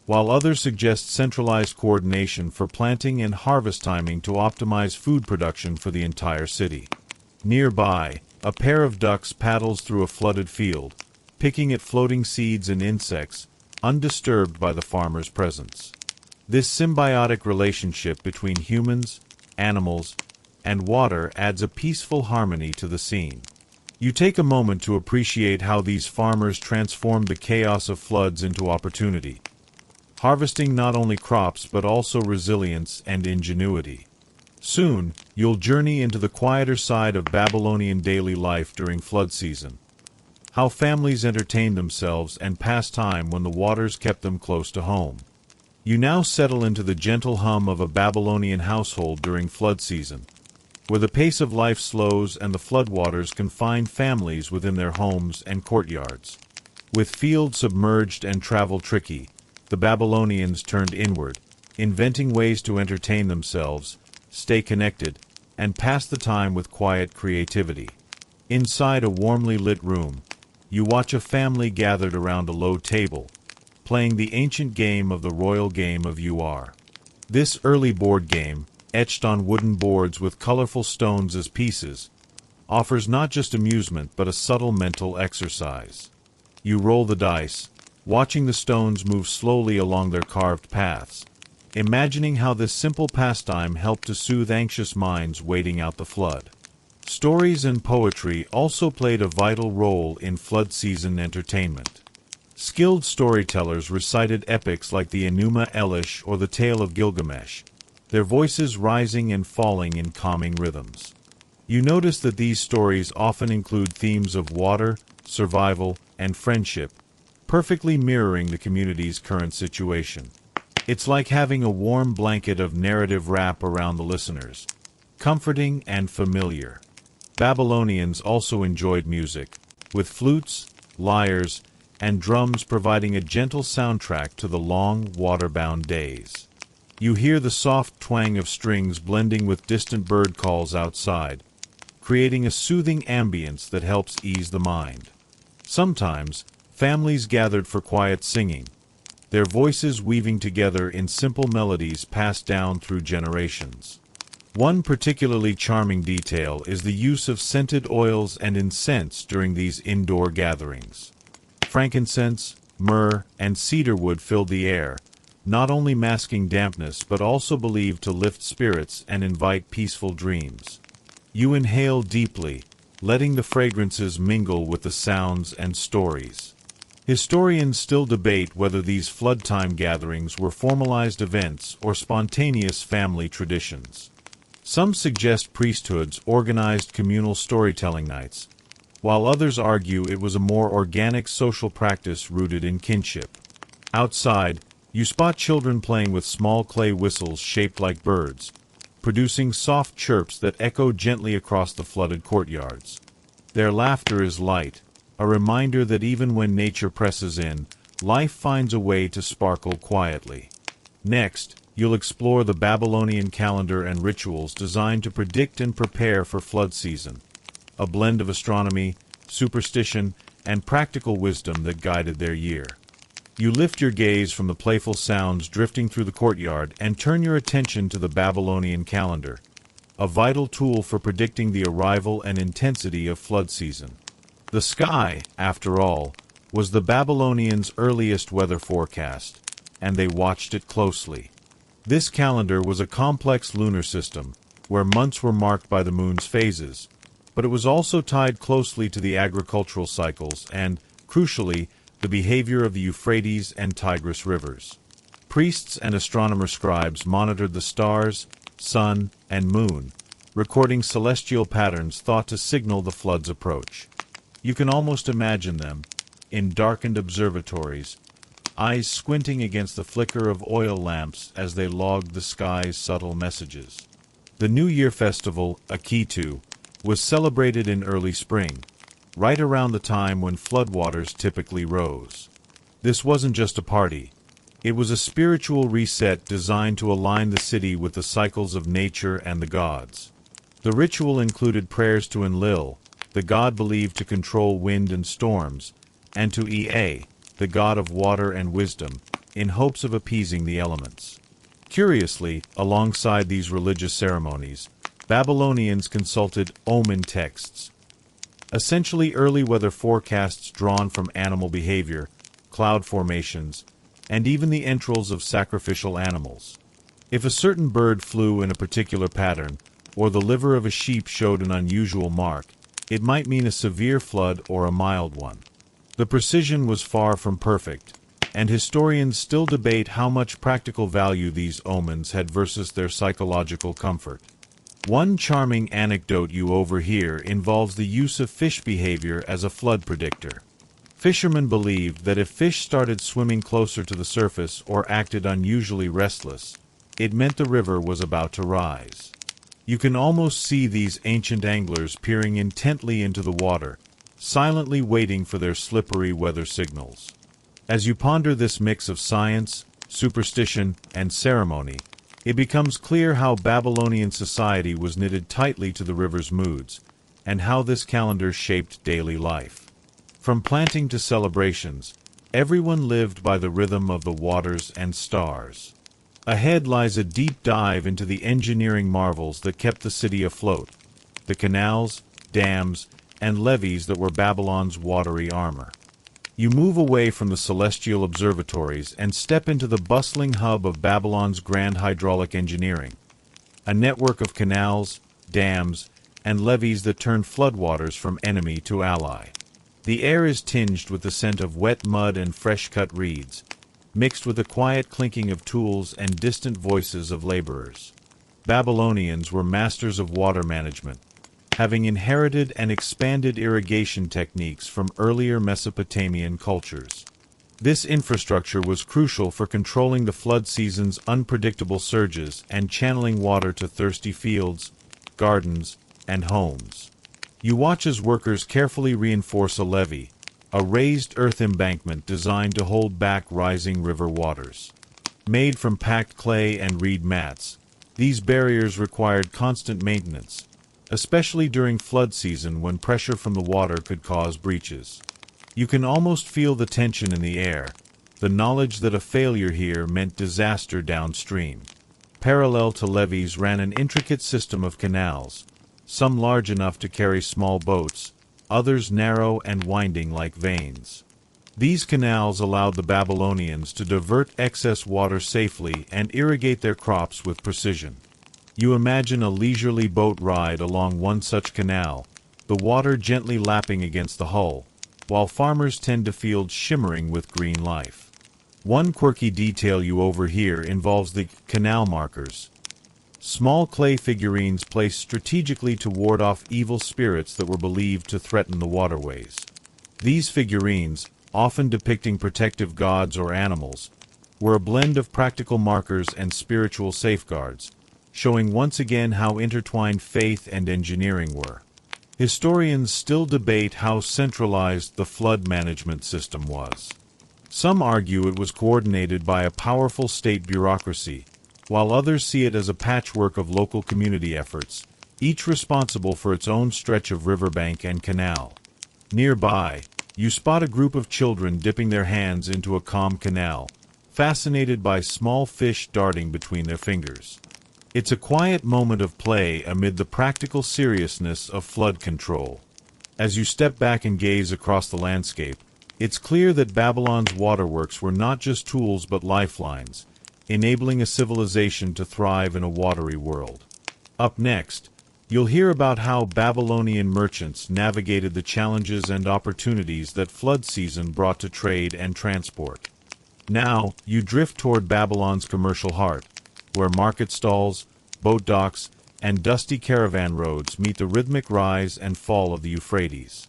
while others suggest centralized coordination for planting and harvest timing to optimize food production for the entire city. Nearby, a pair of ducks paddles through a flooded field, picking at floating seeds and insects, undisturbed by the farmer's presence. This symbiotic relationship between humans, animals, and water adds a peaceful harmony to the scene. You take a moment to appreciate how these farmers transform the chaos of floods into opportunity, harvesting not only crops but also resilience and ingenuity. Soon, you'll journey into the quieter side of Babylonian daily life during flood season. How families entertained themselves and passed time when the waters kept them close to home. You now settle into the gentle hum of a Babylonian household during flood season, where the pace of life slows and the floodwaters confine families within their homes and courtyards. With fields submerged and travel tricky, the Babylonians turned inward, inventing ways to entertain themselves, stay connected, and pass the time with quiet creativity. Inside a warmly lit room, you watch a family gathered around a low table, playing the ancient game of the royal game of UR. This early board game, etched on wooden boards with colorful stones as pieces, offers not just amusement but a subtle mental exercise. You roll the dice, watching the stones move slowly along their carved paths, imagining how this simple pastime helped to soothe anxious minds waiting out the flood. Stories and poetry also played a vital role in flood season entertainment. Skilled storytellers recited epics like the Enuma Elish or the Tale of Gilgamesh, their voices rising and falling in calming rhythms. You notice that these stories often include themes of water, survival, and friendship, perfectly mirroring the community's current situation. It's like having a warm blanket of narrative wrap around the listeners, comforting and familiar. Babylonians also enjoyed music, with flutes, lyres, and drums providing a gentle soundtrack to the long, water-bound days. You hear the soft twang of strings blending with distant bird calls outside, creating a soothing ambience that helps ease the mind. Sometimes, families gathered for quiet singing, their voices weaving together in simple melodies passed down through generations. One particularly charming detail is the use of scented oils and incense during these indoor gatherings. Frankincense, myrrh, and cedarwood filled the air, not only masking dampness but also believed to lift spirits and invite peaceful dreams. You inhale deeply, letting the fragrances mingle with the sounds and stories. Historians still debate whether these flood-time gatherings were formalized events or spontaneous family traditions. Some suggest priesthoods organized communal storytelling nights, while others argue it was a more organic social practice rooted in kinship. Outside, you spot children playing with small clay whistles shaped like birds, producing soft chirps that echo gently across the flooded courtyards. Their laughter is light, a reminder that even when nature presses in, life finds a way to sparkle quietly. Next, you'll explore the Babylonian calendar and rituals designed to predict and prepare for flood season, a blend of astronomy, superstition, and practical wisdom that guided their year. You lift your gaze from the playful sounds drifting through the courtyard and turn your attention to the Babylonian calendar, a vital tool for predicting the arrival and intensity of flood season. The sky, after all, was the Babylonians' earliest weather forecast, and they watched it closely. This calendar was a complex lunar system, where months were marked by the moon's phases, but it was also tied closely to the agricultural cycles and, crucially, the behavior of the Euphrates and Tigris rivers. Priests and astronomer scribes monitored the stars, sun, and moon, recording celestial patterns thought to signal the flood's approach. You can almost imagine them, in darkened observatories, eyes squinting against the flicker of oil lamps as they logged the sky's subtle messages. The New Year festival, Akitu, was celebrated in early spring, right around the time when floodwaters typically rose. This wasn't just a party. It was a spiritual reset designed to align the city with the cycles of nature and the gods. The ritual included prayers to Enlil, the god believed to control wind and storms, and to Ea, the god of water and wisdom, in hopes of appeasing the elements. Curiously, alongside these religious ceremonies, Babylonians consulted omen texts, essentially early weather forecasts drawn from animal behavior, cloud formations, and even the entrails of sacrificial animals. If a certain bird flew in a particular pattern, or the liver of a sheep showed an unusual mark, it might mean a severe flood or a mild one. The precision was far from perfect, and historians still debate how much practical value these omens had versus their psychological comfort. One charming anecdote you overhear involves the use of fish behavior as a flood predictor. Fishermen believed that if fish started swimming closer to the surface or acted unusually restless, it meant the river was about to rise. You can almost see these ancient anglers peering intently into the water, silently waiting for their slippery weather signals. As you ponder this mix of science, superstition, and ceremony, it becomes clear how Babylonian society was knitted tightly to the river's moods, and how this calendar shaped daily life. From planting to celebrations, everyone lived by the rhythm of the waters and stars. Ahead lies a deep dive into the engineering marvels that kept the city afloat, the canals, dams, and levees that were Babylon's watery armor. You move away from the celestial observatories and step into the bustling hub of Babylon's grand hydraulic engineering, a network of canals, dams, and levees that turn floodwaters from enemy to ally. The air is tinged with the scent of wet mud and fresh-cut reeds, mixed with the quiet clinking of tools and distant voices of laborers. Babylonians were masters of water management, having inherited and expanded irrigation techniques from earlier Mesopotamian cultures. This infrastructure was crucial for controlling the flood season's unpredictable surges and channeling water to thirsty fields, gardens, and homes. You watch as workers carefully reinforce a levee, a raised earth embankment designed to hold back rising river waters. Made from packed clay and reed mats, these barriers required constant maintenance, especially during flood season when pressure from the water could cause breaches. You can almost feel the tension in the air, the knowledge that a failure here meant disaster downstream. Parallel to levees ran an intricate system of canals, some large enough to carry small boats, others narrow and winding like veins. These canals allowed the Babylonians to divert excess water safely and irrigate their crops with precision. You imagine a leisurely boat ride along one such canal, the water gently lapping against the hull, while farmers tend to fields shimmering with green life. One quirky detail you overhear involves the canal markers, small clay figurines placed strategically to ward off evil spirits that were believed to threaten the waterways. These figurines, often depicting protective gods or animals, were a blend of practical markers and spiritual safeguards, showing once again how intertwined faith and engineering were. Historians still debate how centralized the flood management system was. Some argue it was coordinated by a powerful state bureaucracy, while others see it as a patchwork of local community efforts, each responsible for its own stretch of riverbank and canal. Nearby, you spot a group of children dipping their hands into a calm canal, fascinated by small fish darting between their fingers. It's a quiet moment of play amid the practical seriousness of flood control. As you step back and gaze across the landscape, it's clear that Babylon's waterworks were not just tools but lifelines, enabling a civilization to thrive in a watery world. Up next, you'll hear about how Babylonian merchants navigated the challenges and opportunities that flood season brought to trade and transport. Now, you drift toward Babylon's commercial heart, where market stalls, boat docks, and dusty caravan roads meet the rhythmic rise and fall of the Euphrates.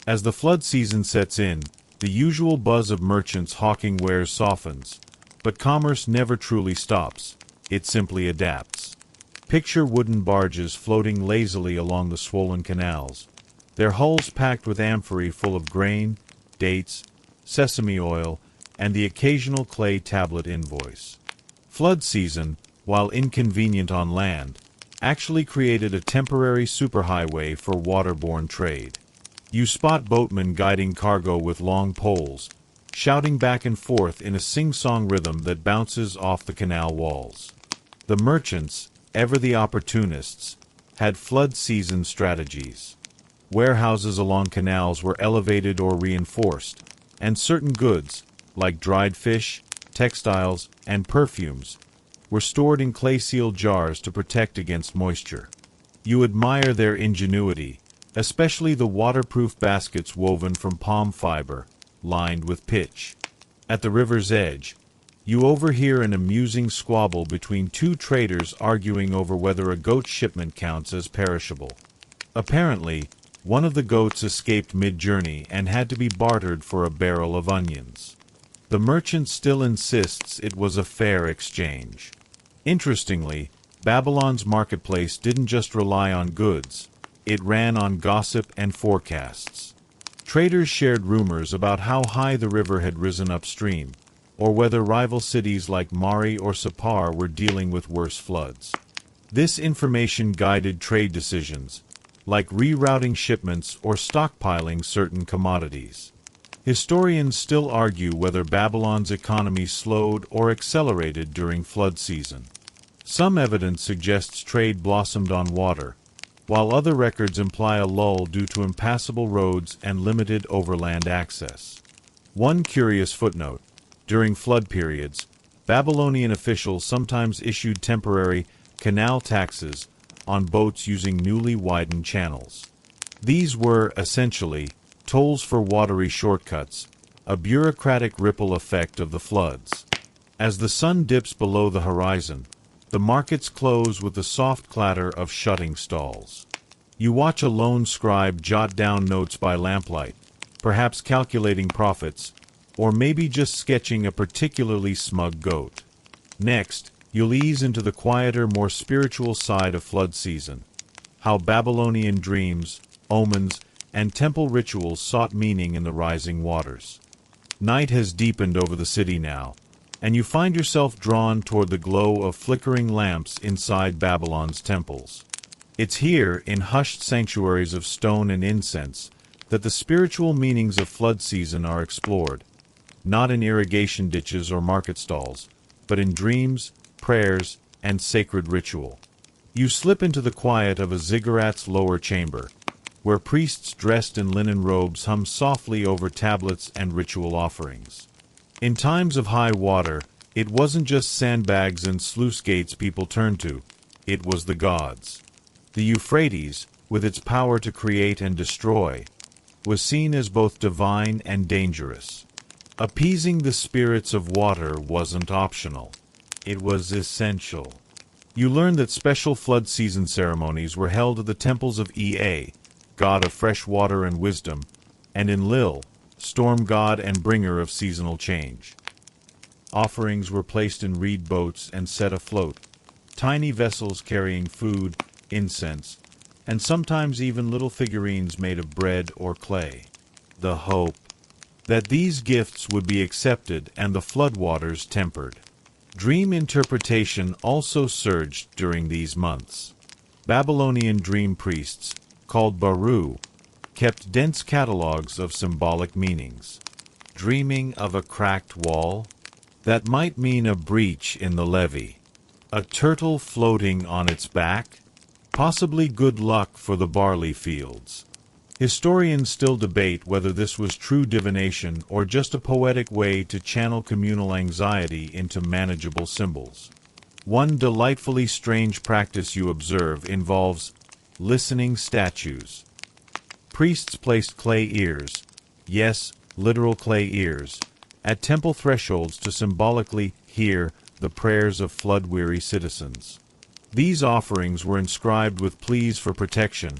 As the flood season sets in, the usual buzz of merchants hawking wares softens, but commerce never truly stops, it simply adapts. Picture wooden barges floating lazily along the swollen canals, their hulls packed with amphorae full of grain, dates, sesame oil, and the occasional clay tablet invoice. Flood season, while inconvenient on land, actually created a temporary superhighway for waterborne trade. You spot boatmen guiding cargo with long poles, shouting back and forth in a sing-song rhythm that bounces off the canal walls. The merchants, ever the opportunists, had flood season strategies. Warehouses along canals were elevated or reinforced, and certain goods, like dried fish, textiles, and perfumes, were stored in clay-sealed jars to protect against moisture. You admire their ingenuity, especially the waterproof baskets woven from palm fiber, lined with pitch. At the river's edge, you overhear an amusing squabble between two traders arguing over whether a goat shipment counts as perishable. Apparently, one of the goats escaped mid-journey and had to be bartered for a barrel of onions. The merchant still insists it was a fair exchange. Interestingly, Babylon's marketplace didn't just rely on goods, it ran on gossip and forecasts. Traders shared rumors about how high the river had risen upstream, or whether rival cities like Mari or Sippar were dealing with worse floods. This information guided trade decisions, like rerouting shipments or stockpiling certain commodities. Historians still argue whether Babylon's economy slowed or accelerated during flood season. Some evidence suggests trade blossomed on water, while other records imply a lull due to impassable roads and limited overland access. One curious footnote: during flood periods, Babylonian officials sometimes issued temporary canal taxes on boats using newly widened channels. These were, essentially, tolls for watery shortcuts, a bureaucratic ripple effect of the floods. As the sun dips below the horizon, the markets close with the soft clatter of shutting stalls. You watch a lone scribe jot down notes by lamplight, perhaps calculating profits, or maybe just sketching a particularly smug goat. Next, you'll ease into the quieter, more spiritual side of flood season. How Babylonian dreams, omens, and temple rituals sought meaning in the rising waters. Night has deepened over the city now, and you find yourself drawn toward the glow of flickering lamps inside Babylon's temples. It's here, in hushed sanctuaries of stone and incense, that the spiritual meanings of flood season are explored, not in irrigation ditches or market stalls, but in dreams, prayers, and sacred ritual. You slip into the quiet of a ziggurat's lower chamber, where priests dressed in linen robes hum softly over tablets and ritual offerings. In times of high water, it wasn't just sandbags and sluice gates people turned to, it was the gods. The Euphrates, with its power to create and destroy, was seen as both divine and dangerous. Appeasing the spirits of water wasn't optional. It was essential. You learn that special flood season ceremonies were held at the temples of Ea, god of fresh water and wisdom, and in Lil, storm god and bringer of seasonal change. Offerings were placed in reed boats and set afloat, tiny vessels carrying food, incense, and sometimes even little figurines made of bread or clay. The hope that these gifts would be accepted and the floodwaters tempered. Dream interpretation also surged during these months. Babylonian dream priests, called Baru, kept dense catalogues of symbolic meanings. Dreaming of a cracked wall? That might mean a breach in the levee. A turtle floating on its back? Possibly good luck for the barley fields. Historians still debate whether this was true divination or just a poetic way to channel communal anxiety into manageable symbols. One delightfully strange practice you observe involves listening statues. Priests placed clay ears, yes, literal clay ears, at temple thresholds to symbolically hear the prayers of flood-weary citizens. These offerings were inscribed with pleas for protection,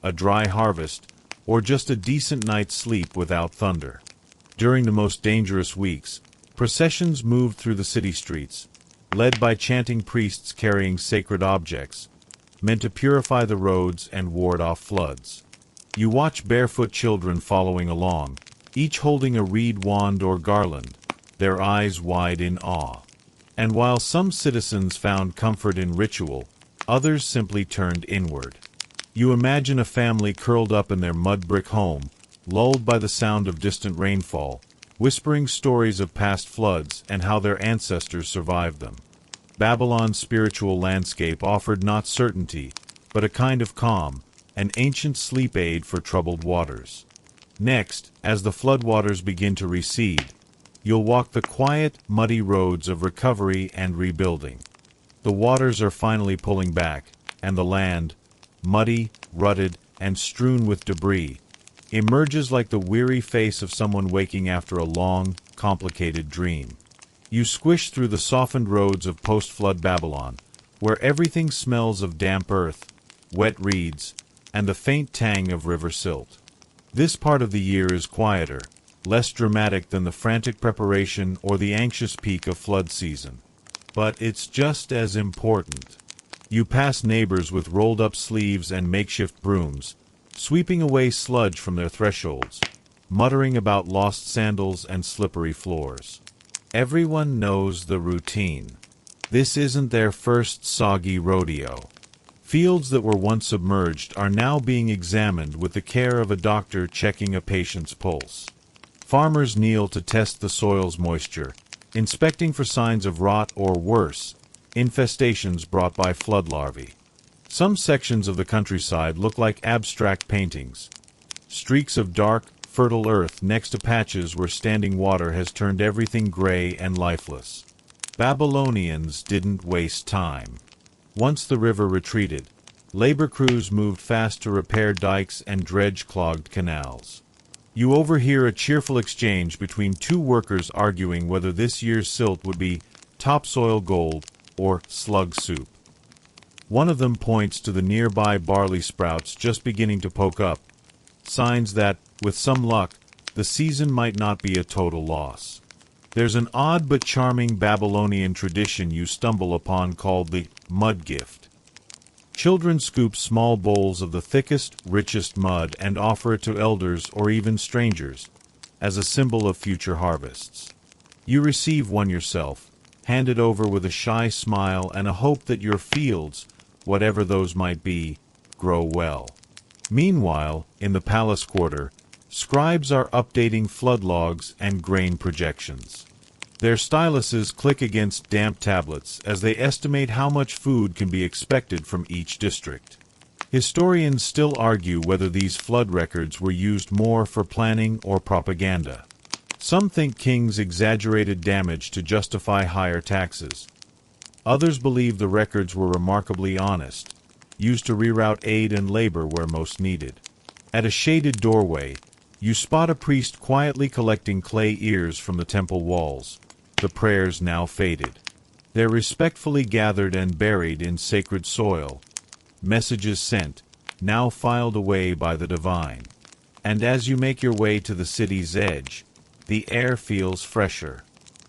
a dry harvest, or just a decent night's sleep without thunder. During the most dangerous weeks, processions moved through the city streets, led by chanting priests carrying sacred objects, meant to purify the roads and ward off floods. You watch barefoot children following along, each holding a reed wand or garland, their eyes wide in awe. And while some citizens found comfort in ritual, others simply turned inward. You imagine a family curled up in their mud brick home, lulled by the sound of distant rainfall, whispering stories of past floods and how their ancestors survived them. Babylon's spiritual landscape offered not certainty, but a kind of calm, an ancient sleep aid for troubled waters. Next, as the floodwaters begin to recede, you'll walk the quiet, muddy roads of recovery and rebuilding. The waters are finally pulling back, and the land, muddy, rutted, and strewn with debris, emerges like the weary face of someone waking after a long, complicated dream. You squish through the softened roads of post-flood Babylon, where everything smells of damp earth, wet reeds, and the faint tang of river silt. This part of the year is quieter, less dramatic than the frantic preparation or the anxious peak of flood season. But it's just as important. You pass neighbors with rolled-up sleeves and makeshift brooms, sweeping away sludge from their thresholds, muttering about lost sandals and slippery floors. Everyone knows the routine. This isn't their first soggy rodeo. Fields that were once submerged are now being examined with the care of a doctor checking a patient's pulse. Farmers kneel to test the soil's moisture, inspecting for signs of rot or worse, infestations brought by flood larvae. Some sections of the countryside look like abstract paintings. Streaks of dark, fertile earth next to patches where standing water has turned everything gray and lifeless. Babylonians didn't waste time. Once the river retreated, labor crews moved fast to repair dikes and dredge clogged canals. You overhear a cheerful exchange between two workers arguing whether this year's silt would be topsoil gold or slug soup. One of them points to the nearby barley sprouts just beginning to poke up, signs that, with some luck, the season might not be a total loss. There's an odd but charming Babylonian tradition you stumble upon called the mud gift. Children scoop small bowls of the thickest, richest mud and offer it to elders or even strangers, as a symbol of future harvests. You receive one yourself, hand it over with a shy smile and a hope that your fields, whatever those might be, grow well. Meanwhile, in the palace quarter, scribes are updating flood logs and grain projections. Their styluses click against damp tablets as they estimate how much food can be expected from each district. Historians still argue whether these flood records were used more for planning or propaganda. Some think kings exaggerated damage to justify higher taxes. Others believe the records were remarkably honest, used to reroute aid and labor where most needed. At a shaded doorway, you spot a priest quietly collecting clay ears from the temple walls, the prayers now faded. They're respectfully gathered and buried in sacred soil, messages sent, now filed away by the divine. And as you make your way to the city's edge, the air feels fresher.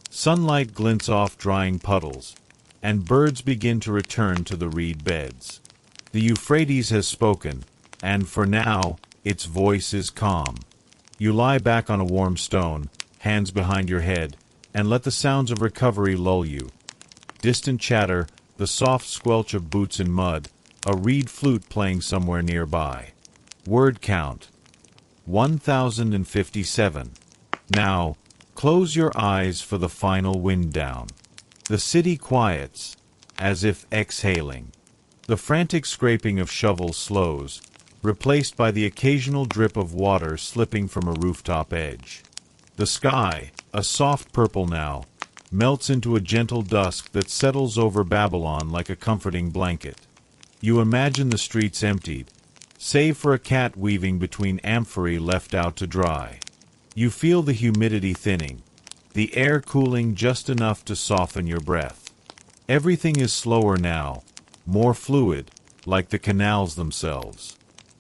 Sunlight glints off drying puddles, and birds begin to return to the reed beds. The Euphrates has spoken, and for now, its voice is calm. You lie back on a warm stone, hands behind your head, and let the sounds of recovery lull you. Distant chatter, the soft squelch of boots in mud, a reed flute playing somewhere nearby. Word count: 1,057. Now, close your eyes for the final wind down. The city quiets, as if exhaling. The frantic scraping of shovels slows, replaced by the occasional drip of water slipping from a rooftop edge. The sky, a soft purple now, melts into a gentle dusk that settles over Babylon like a comforting blanket. You imagine the streets emptied, save for a cat weaving between amphorae left out to dry. You feel the humidity thinning, the air cooling just enough to soften your breath. Everything is slower now, more fluid, like the canals themselves.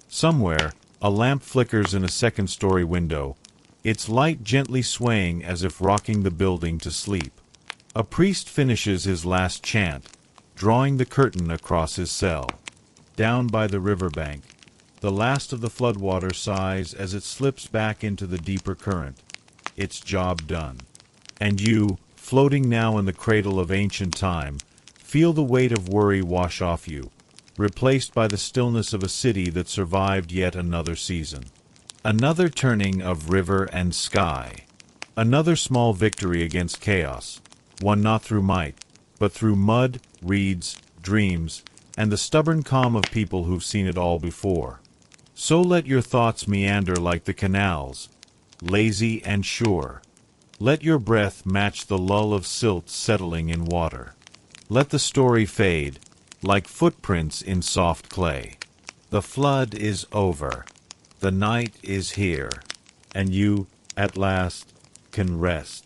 Somewhere, a lamp flickers in a second-story window, its light gently swaying as if rocking the building to sleep. A priest finishes his last chant, drawing the curtain across his cell. Down by the riverbank, the last of the floodwater sighs as it slips back into the deeper current, its job done. And you, floating now in the cradle of ancient time, feel the weight of worry wash off you, replaced by the stillness of a city that survived yet another season. Another turning of river and sky. Another small victory against chaos, won not through might, but through mud, reeds, dreams, and the stubborn calm of people who've seen it all before. So let your thoughts meander like the canals, lazy and sure. Let your breath match the lull of silt settling in water. Let the story fade, like footprints in soft clay. The flood is over. The night is here, and you, at last, can rest.